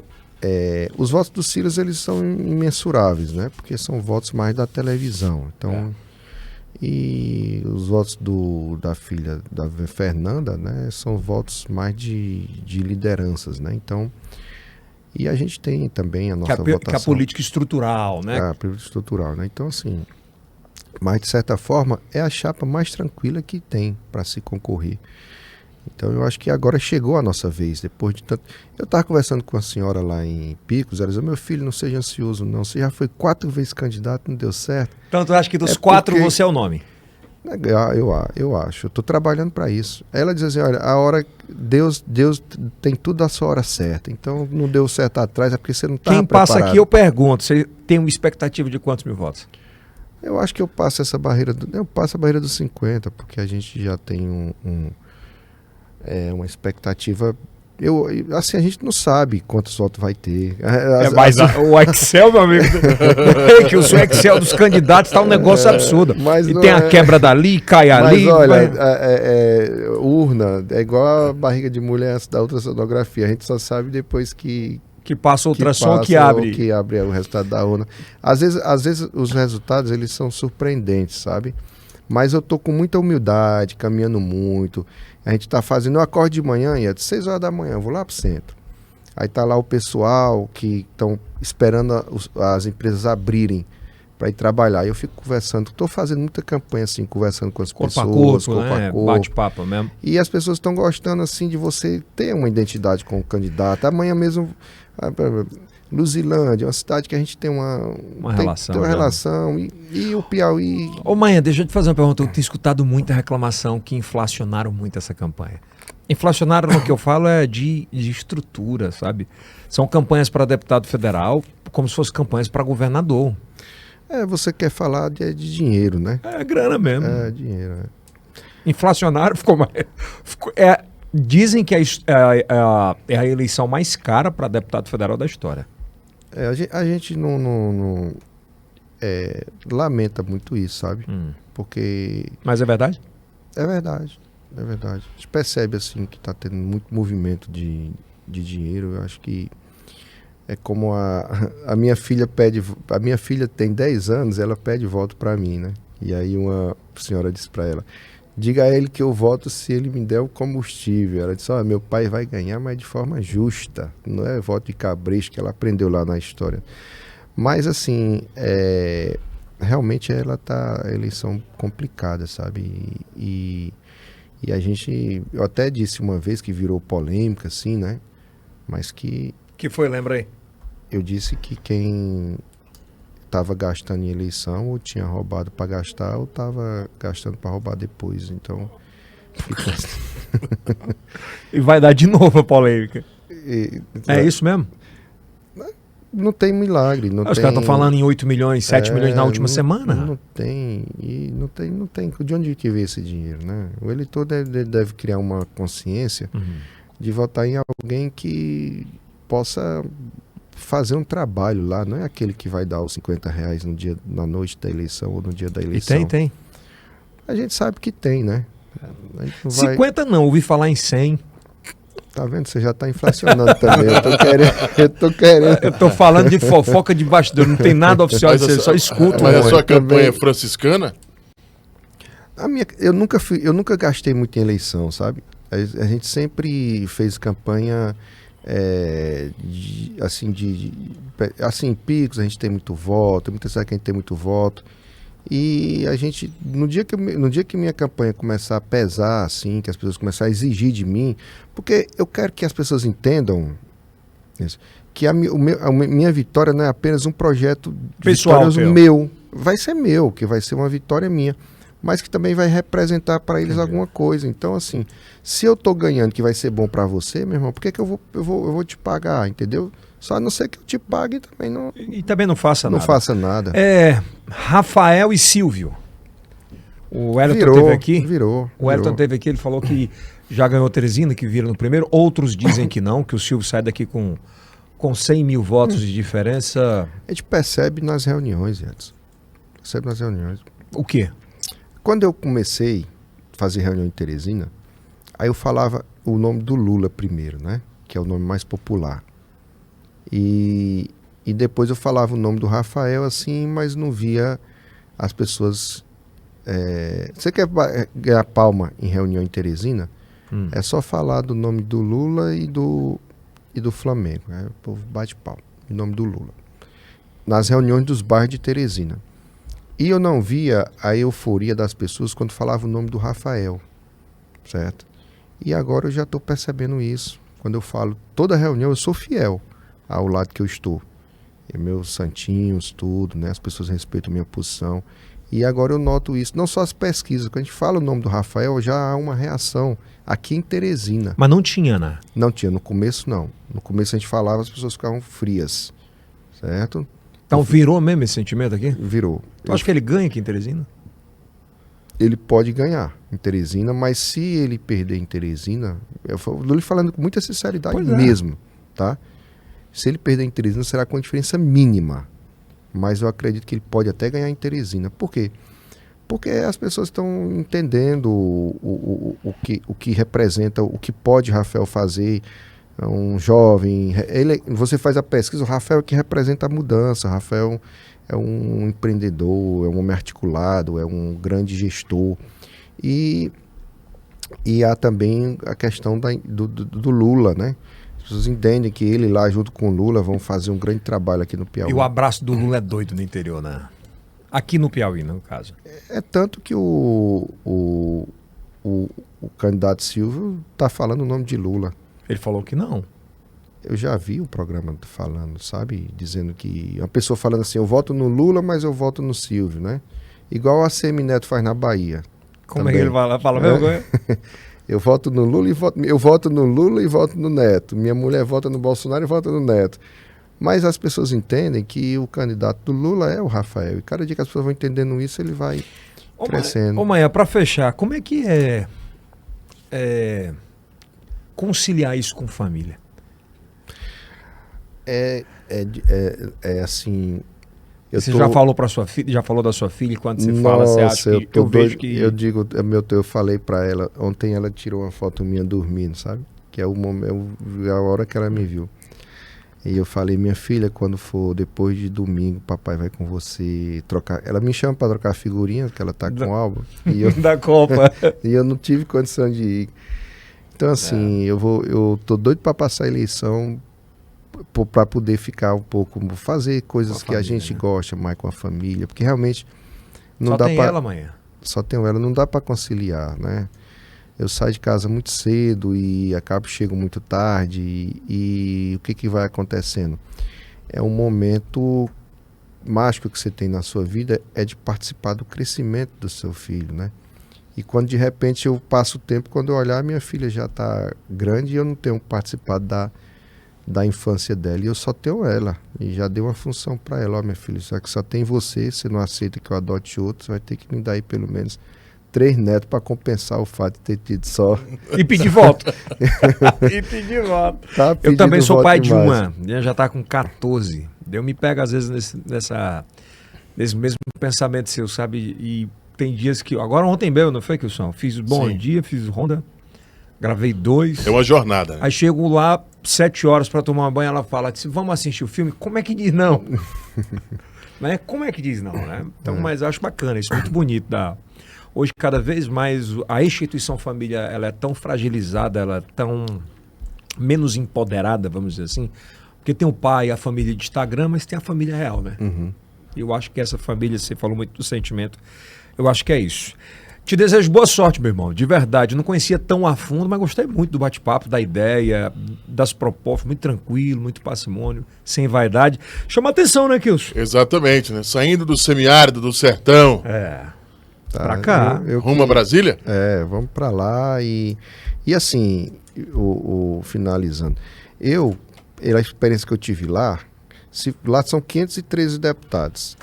os votos do Silas, eles são imensuráveis, né? Porque são votos mais da televisão. Então, e os votos da filha da Fernanda, né? São votos mais de lideranças, né? Então, e a gente tem também a nossa votação. Que é a política estrutural, né? A política estrutural, né? Então, assim, mas de certa forma é a chapa mais tranquila que tem para se concorrer. Então eu acho que agora chegou a nossa vez, depois de tanto... Eu estava conversando com a senhora lá em Picos, ela dizia, meu filho, não seja ansioso não, você já foi 4 vezes candidato, não deu certo. Então tu acha que dos 4 você é o nome? Eu acho, eu estou trabalhando para isso. Ela diz assim, olha, a hora, Deus tem tudo a sua hora certa, então não deu certo atrás, é porque você não estava preparado. Quem passa aqui eu pergunto, você tem uma expectativa de quantos mil votos? Eu acho que eu passo essa barreira, eu passo a barreira dos 50, porque a gente já tem uma expectativa. Assim, a gente não sabe quantos votos vai ter. Mas o Excel, meu amigo, que o Excel dos candidatos está um negócio absurdo. E tem a quebra dali, cai ali. Mas olha, urna é igual a barriga de mulher da ultrassonografia. A gente só sabe depois que passa o ultrassom que abre. Que abre o resultado da urna. Às vezes os resultados eles são surpreendentes, sabe? Mas eu tô com muita humildade, caminhando muito. A gente está fazendo, eu acordo de manhã e é de 6 horas da manhã, eu vou lá pro centro. Aí tá lá o pessoal que estão esperando as empresas abrirem para ir trabalhar. Eu fico conversando, estou fazendo muita campanha assim, conversando com as pessoas, corpo a corpo. Bate-papo mesmo. E as pessoas estão gostando assim de você ter uma identidade com o candidato. Amanhã mesmo, Luzilândia, uma cidade que a gente tem uma relação. Tem uma relação. E o Piauí... Ô Maia, deixa eu te fazer uma pergunta. Eu tenho escutado muita reclamação que inflacionaram muito essa campanha. Inflacionaram no que eu falo é de estrutura, sabe? São campanhas para deputado federal como se fossem campanhas para governador. Você quer falar de dinheiro, né? É grana mesmo. É dinheiro, Inflacionário ficou mais... Dizem que é a eleição mais cara para deputado federal da história. A gente não lamenta muito isso, sabe? Porque... Mas é verdade? É verdade. A gente percebe assim que está tendo muito movimento de dinheiro. Eu acho que é como a minha filha pede... A minha filha tem 10 anos, ela pede voto para mim, né? E aí uma senhora disse para ela, diga a ele que eu voto se ele me der o combustível. Ela disse, meu pai vai ganhar, mas de forma justa. Não é voto de cabresto, que ela aprendeu lá na história. Mas assim, realmente a eleição complicada, sabe? E a gente, eu até disse uma vez que virou polêmica, assim, né? Mas que... Que foi, lembra aí? Eu disse que quem estava gastando em eleição ou tinha roubado para gastar ou estava gastando para roubar depois. Então, E vai dar de novo a polêmica. É isso mesmo? Não tem milagre. Não Os tem... caras estão falando em 8 milhões, 7 milhões na última semana. Não tem. E não tem. De onde que vê esse dinheiro, né? O eleitor deve criar uma consciência de votar em alguém que possa fazer um trabalho lá. Não é aquele que vai dar os R$50 no dia, na noite da eleição ou no dia da eleição. E tem. A gente sabe que tem, né? A gente não 50 não, ouvi falar em 100. Tá vendo? Você já tá inflacionando também. Eu tô querendo. Eu tô falando de fofoca de bastidor, não tem nada oficial, você só escuta. Mas a sua também. campanha é franciscana? Eu nunca gastei muito em eleição, sabe? A gente sempre fez campanha assim, picos, a gente tem muito voto, muita cidade que a gente tem muito voto. E a gente, no dia que minha campanha começar a pesar, assim, que as pessoas começarem a exigir de mim, porque eu quero que as pessoas entendam isso, que a minha vitória não é apenas um projeto pessoal meu, vai ser meu, que vai ser uma vitória minha, mas que também vai representar para eles alguma coisa. Então, assim, se eu tô ganhando que vai ser bom para você, meu irmão, por que eu vou te pagar, entendeu? Só a não ser que eu te pague e também não... E também não faça nada. Não faça nada. Rafael e Silvio. O Elton teve aqui. O Elton teve aqui, ele falou que já ganhou Teresina, que vira no primeiro. Outros dizem que não, que o Silvio sai daqui com 100 mil votos de diferença. A gente percebe nas reuniões, Edson. Percebe nas reuniões. O quê? Quando eu comecei a fazer reunião em Teresina, aí eu falava o nome do Lula primeiro, né? Que é o nome mais popular. E depois eu falava o nome do Rafael, assim, mas não via as pessoas... Você quer ganhar palma em reunião em Teresina? É só falar do nome do Lula e do Flamengo. Né? O povo bate palma em nome do Lula. Nas reuniões dos bairros de Teresina. E eu não via a euforia das pessoas quando falava o nome do Rafael. Certo? E agora eu já estou percebendo isso. Quando eu falo toda reunião, eu sou fiel ao lado que eu estou. E meus santinhos, tudo, né? As pessoas respeitam a minha posição. E agora eu noto isso. Não só as pesquisas. Quando a gente fala o nome do Rafael, já há uma reação aqui em Teresina. Mas não tinha, né? Não tinha. No começo, não. No começo a gente falava, as pessoas ficavam frias. Certo? Então virou mesmo esse sentimento aqui? Virou. Tu acha que ele ganha aqui em Teresina? Ele pode ganhar em Teresina, mas se ele perder em Teresina, eu estou lhe falando com muita sinceridade mesmo, tá? Se ele perder em Teresina, será com diferença mínima. Mas eu acredito que ele pode até ganhar em Teresina. Por quê? Porque as pessoas estão entendendo o que representa, o que pode Rafael fazer. Um jovem, você faz a pesquisa, o Rafael é que representa a mudança. O Rafael é um empreendedor, é um homem articulado, é um grande gestor. E há também a questão do Lula, né? As pessoas entendem que ele lá junto com o Lula vão fazer um grande trabalho aqui no Piauí. E o abraço do Lula é doido no interior, né? Aqui no Piauí, no caso. É tanto que o candidato Silvio está falando o nome de Lula. Ele falou que não. Eu já vi o programa falando, sabe? Dizendo que... Uma pessoa falando assim, eu voto no Lula, mas eu voto no Silvio, né? Igual a Semineto faz na Bahia. Como também. É que ele fala mesmo? Eu voto no Lula eu voto no Lula e voto no Neto. Minha mulher vota no Bolsonaro e vota no Neto. Mas as pessoas entendem que o candidato do Lula é o Rafael. E cada dia que as pessoas vão entendendo isso, ele vai crescendo. Ô, Maia, para fechar, como é que é conciliar isso com família? Assim... Você já falou para sua filha, já falou da sua filha, quando você fala, você acha que eu vejo que... Eu falei para ela, ontem ela tirou uma foto minha dormindo, sabe? Que é a hora que ela me viu. E eu falei, minha filha, quando for depois de domingo, papai vai com você trocar. Ela me chama para trocar figurinha, porque ela tá com o álbum. Da Copa. E eu não tive condição de ir. Então, assim, eu tô doido para passar a eleição para poder ficar um pouco, fazer coisas que a gente gosta mais com a família, porque realmente não dá para... Só tem ela, amanhã? Só tenho ela, não dá para conciliar, né? Eu saio de casa muito cedo e chego muito tarde e o que vai acontecendo? É um momento mágico que você tem na sua vida, é de participar do crescimento do seu filho, né? E quando de repente eu passo o tempo, quando eu olhar, minha filha já está grande e eu não tenho participado da infância dela. E eu só tenho ela. E já dei uma função para ela. Ó, minha filha, já que só tem você não aceita que eu adote outro, você vai ter que me dar aí pelo menos 3 netos para compensar o fato de ter tido só. E pedir voto. E pedir voto. Tá Eu também sou voto pai de demais. uma, né, já está com 14. Eu me pego às vezes nesse mesmo pensamento seu, sabe? E tem dias que... Agora ontem mesmo, não foi, Kilson? Fiz Bom Sim. Dia, fiz Honda, gravei 2. É uma jornada, né? Aí chego lá, 7 horas para tomar banho, ela fala, vamos assistir o filme? Como é que diz não? Né? Como é que diz não, né? Então, mas eu acho bacana, isso é muito bonito. Hoje, cada vez mais, a instituição família, ela é tão fragilizada, ela é tão menos empoderada, vamos dizer assim, porque tem o pai, a família de Instagram, mas tem a família real, né? Eu acho que essa família, você falou muito do sentimento, eu acho que é isso. Te desejo boa sorte, meu irmão, de verdade. Eu não conhecia tão a fundo, mas gostei muito do bate-papo, da ideia, das propostas, muito tranquilo, muito parcimônio, sem vaidade. Chama atenção, né, Kilson? Exatamente, né? Saindo do semiárido, do sertão, Tá, pra cá. rumo a Brasília? Vamos para lá e assim, finalizando, a experiência que eu tive lá são 513 deputados.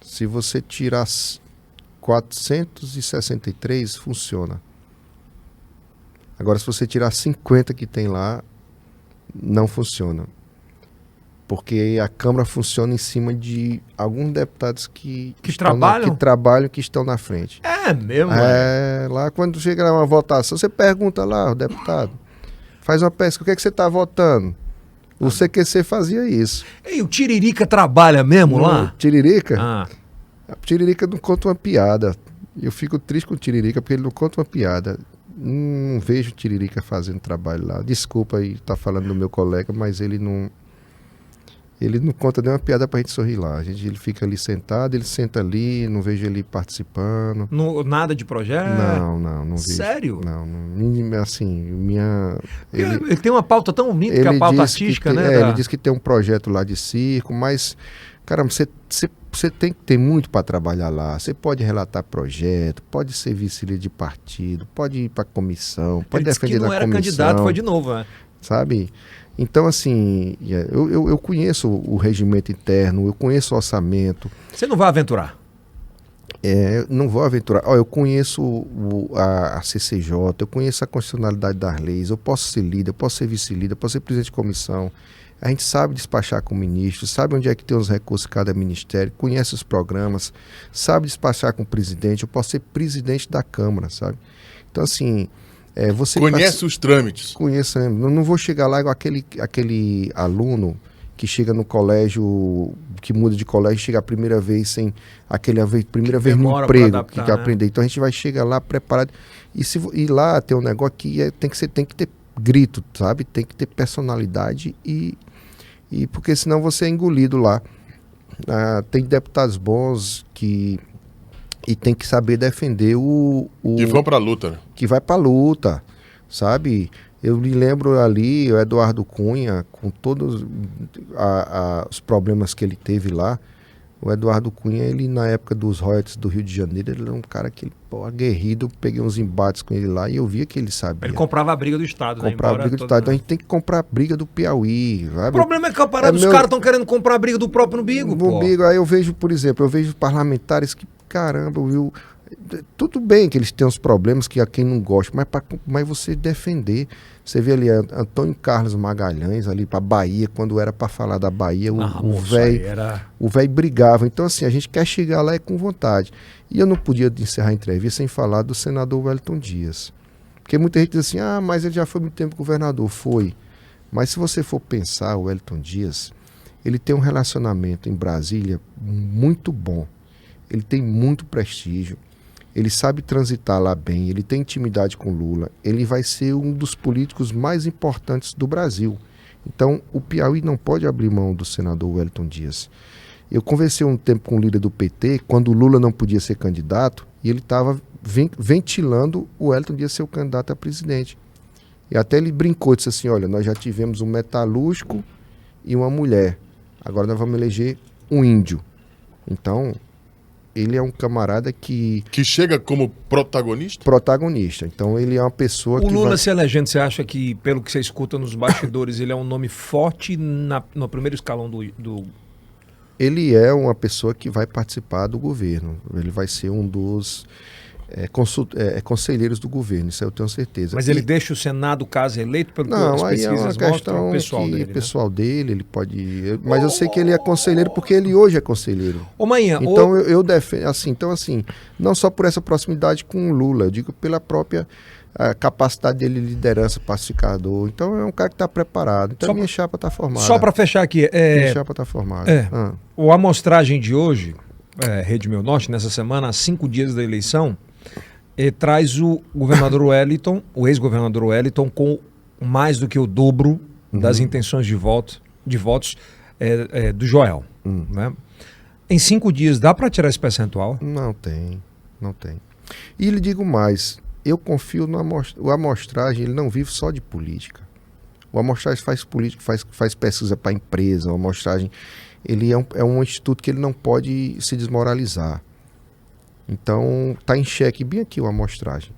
Se você tirar 463, funciona. Agora, se você tirar 50 que tem lá, não funciona. Porque a Câmara funciona em cima de alguns deputados que trabalham, que estão na frente. É mesmo? Lá quando chega uma votação, você pergunta lá, o deputado, faz uma pesquisa, o que é que você está votando? O CQC fazia isso. E o Tiririca trabalha mesmo lá? Tiririca? O Tiririca não conta uma piada. Eu fico triste com o Tiririca porque ele não conta uma piada. Não vejo o Tiririca fazendo trabalho lá. Desculpa aí estar falando do meu colega, mas ele não conta nenhuma piada pra gente sorrir lá. Ele fica ali sentado, ele senta ali, não vejo ele participando. Nada de projeto? Não vejo. Sério? Não, assim, Ele tem uma pauta tão bonita, que é a pauta artística, né? Ele disse que tem um projeto lá de circo, mas, caramba, você tem que ter muito para trabalhar lá. Você pode relatar projeto, pode ser vice-líder de partido, pode ir para comissão, pode defender na comissão. Ele disse que não era candidato, foi de novo, né? Sabe? Então, assim, eu conheço o regimento interno, eu conheço o orçamento. Você não vai aventurar? Não vou aventurar. Eu conheço a CCJ, eu conheço a constitucionalidade das leis, eu posso ser líder, eu posso ser vice-líder, eu posso ser presidente de comissão. A gente sabe despachar com o ministro, sabe onde é que tem os recursos em cada ministério, conhece os programas, sabe despachar com o presidente, eu posso ser presidente da Câmara, sabe? Então, assim... você conhece os trâmites. Conheço, né? Não vou chegar lá igual aquele aluno que chega no colégio, que muda de colégio, chega a primeira vez primeira vez no emprego, adaptar, que quer aprender. Então a gente vai chegar lá preparado. E lá tem um negócio que tem que ter grito, sabe? Tem que ter personalidade e porque senão você é engolido lá. Tem deputados bons e tem que saber defender Que vão pra luta, né? Que vai pra luta, sabe? Eu me lembro ali, o Eduardo Cunha, com todos os problemas que ele teve lá. O Eduardo Cunha, ele na época dos royalties do Rio de Janeiro, ele era um cara que, aguerrido, peguei uns embates com ele lá e eu via que ele sabia. Ele comprava a briga do Estado, comprava a briga do Estado. Então a gente tem que comprar a briga do Piauí, sabe? O problema é que os caras estão querendo comprar a briga do próprio umbigo, pô. Aí eu vejo, por exemplo, parlamentares que, caramba, viu? Tudo bem que eles têm os problemas que a quem não gosta, mas você defender. Você vê ali Antônio Carlos Magalhães ali para Bahia, quando era para falar da Bahia, o velho brigava. Então, assim, a gente quer chegar lá com vontade. E eu não podia encerrar a entrevista sem falar do senador Wellington Dias. Porque muita gente diz assim, mas ele já foi muito tempo governador. Foi. Mas se você for pensar, o Wellington Dias, ele tem um relacionamento em Brasília muito bom. Ele tem muito prestígio. Ele sabe transitar lá bem, ele tem intimidade com Lula, ele vai ser um dos políticos mais importantes do Brasil. Então, o Piauí não pode abrir mão do senador Wellington Dias. Eu conversei um tempo com o líder do PT, quando o Lula não podia ser candidato, e ele estava ventilando o Wellington Dias ser o candidato a presidente. E até ele brincou, disse assim, olha, nós já tivemos um metalúrgico e uma mulher, agora nós vamos eleger um índio. Então... ele é um camarada que chega como protagonista? protagonista. Então ele é uma pessoa O que Lula vai... se elegendo, você acha que, pelo que você escuta nos bastidores, ele é um nome forte no primeiro escalão do... Ele é uma pessoa que vai participar do governo. Ele vai ser um dos conselheiros do governo, isso eu tenho certeza. Mas ele deixa o Senado, caso eleito, pelo que Não, as aí é uma pesquisas mostram, questão o pessoal que dele, o né? pessoal dele, ele pode... Mas eu sei que ele é conselheiro porque ele hoje é conselheiro. Ô, Manhã, Então eu defendo, assim, não só por essa proximidade com o Lula, eu digo pela própria capacidade dele de liderança, pacificador. Então é um cara que está preparado. Então minha chapa está formada. só para fechar aqui, Minha chapa está formada. a amostragem de hoje, Rede Meu Norte, nessa semana, há 5 dias da eleição, traz o governador Wellington, o ex-governador Wellington, com mais do que o dobro das intenções de votos do Joel. Né? Em 5 dias, dá para tirar esse percentual? Não tem. E lhe digo mais, eu confio no o amostragem, ele não vive só de política. O amostragem faz política, faz pesquisa para a empresa, o amostragem, ele é um instituto que ele não pode se desmoralizar. Então, está em xeque bem aqui a amostragem.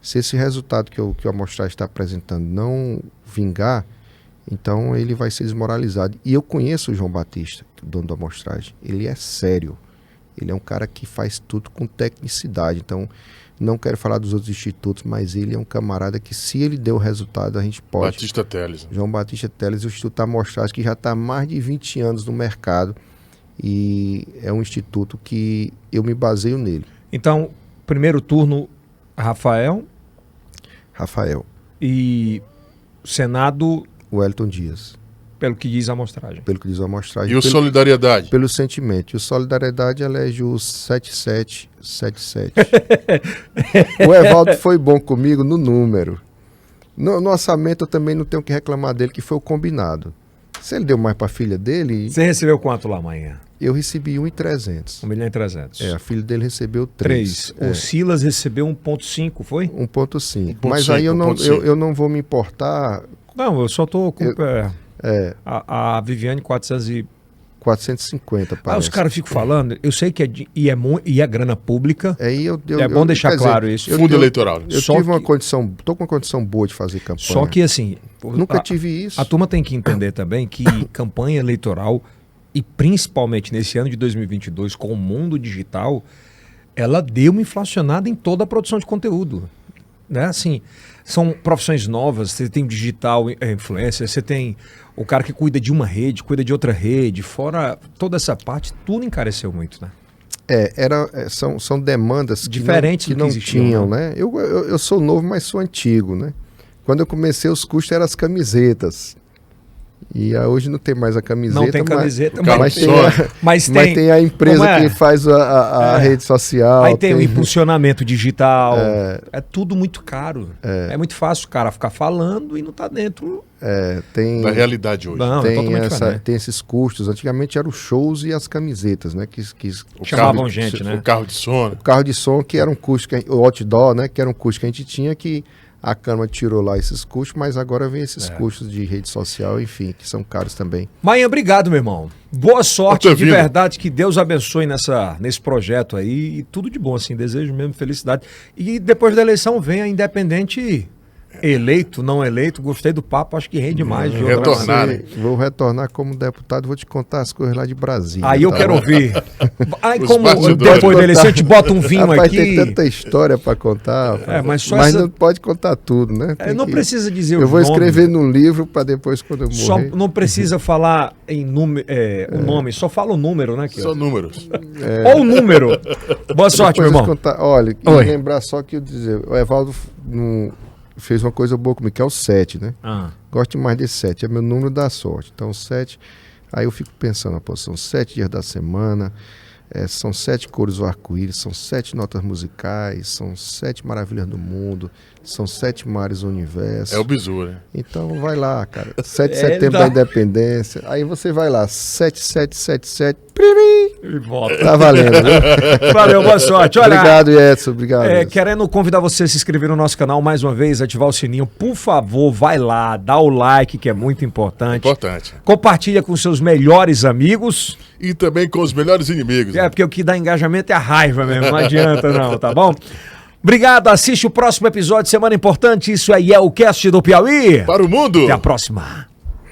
Se esse resultado que a amostragem está apresentando não vingar, então ele vai ser desmoralizado. E eu conheço o João Batista, o dono da amostragem. Ele é sério. Ele é um cara que faz tudo com tecnicidade. Então, não quero falar dos outros institutos, mas ele é um camarada que, se ele deu o resultado, a gente pode... Batista Teles. João Batista Teles, o Instituto Amostragem, que já está há mais de 20 anos no mercado. E é um instituto que eu me baseio nele. Então, primeiro turno, Rafael e Senado, Wellington Dias, pelo que diz a amostragem. pelo que diz a amostragem. E o Solidariedade? Pelo sentimento. E o Solidariedade elege o 7777. O Evaldo foi bom comigo no número. No orçamento eu também não tenho que reclamar dele, que foi o combinado. Se ele deu mais para a filha dele... Você recebeu quanto lá amanhã? Eu recebi 1.300. 1.300.000. A filha dele recebeu 3. O Silas recebeu 1,5, foi? 1.5. 1.5, Mas aí eu 1.5. não vou me importar... Não, eu só tô com... A Viviane 450, parece. Os caras ficam falando, eu sei que é grana pública. É bom deixar claro isso. Fundo eleitoral. Eu tive uma condição, tô com uma condição boa de fazer campanha. Só que assim... Nunca tive isso. A turma tem que entender também que campanha eleitoral, e principalmente nesse ano de 2022, com o mundo digital, ela deu uma inflacionada em toda a produção de conteúdo. Né? Assim, são profissões novas, você tem digital influencer, você tem o cara que cuida de uma rede, cuida de outra rede, fora toda essa parte, tudo encareceu muito, né? São demandas diferentes que não tinham, né? Eu sou novo, mas sou antigo, né? Quando eu comecei, os custos eram as camisetas. E hoje não tem mais a camiseta. Não tem camiseta, mas tem a empresa que faz a rede social. Aí tem o impulsionamento digital. É tudo muito caro. É muito fácil o cara ficar falando e não tá dentro da realidade hoje. Não, tem esses custos. Antigamente eram os shows e as camisetas, né? Que chamavam gente, né? O carro de som. O carro de som, que era um custo, o outdoor, né? Que era um custo que a gente tinha que... A Câmara tirou lá esses custos, mas agora vem esses custos de rede social, enfim, que são caros também. Maia, obrigado, meu irmão. Boa sorte, de verdade, que Deus abençoe nesse projeto aí. E tudo de bom, assim, desejo mesmo felicidade. E depois da eleição vem a Independente eleito, não eleito. Gostei do papo, acho que rende mais. Vou retornar como deputado, vou te contar as coisas lá de Brasília. Aí eu quero ouvir. Aí como depois da eleição a gente bota um vinho aqui. Tem tanta história para contar. Mas não pode contar tudo, né? Não precisa dizer eu vou escrever num livro para depois, quando eu morrer. Só não precisa falar em o nome, só fala o número, né? Só números. Ou o número. Boa sorte, meu irmão. Olha, lembrar só que eu dizer, o Evaldo fez uma coisa boa comigo, que é o 7, né? Gosto mais desse 7, é meu número da sorte. Então, 7, aí eu fico pensando, são 7 dias da semana, são 7 cores do arco-íris, são 7 notas musicais, são 7 maravilhas do mundo, são 7 mares do universo. É o bizu, né? Então, vai lá, cara. 7 de setembro da independência, aí você vai lá, 7777, e volta. Tá valendo, viu? Valeu, boa sorte. Olha, obrigado, Edson. Obrigado. Querendo convidar você a se inscrever no nosso canal mais uma vez, ativar o sininho. Por favor, vai lá, dá o like, que é muito importante. Importante. Compartilha com seus melhores amigos. E também com os melhores inimigos. E porque o que dá engajamento é a raiva mesmo, não adianta não, tá bom? Obrigado, assiste o próximo episódio, Semana Importante, isso aí é o Cast do Piauí. Para o mundo! Até a próxima.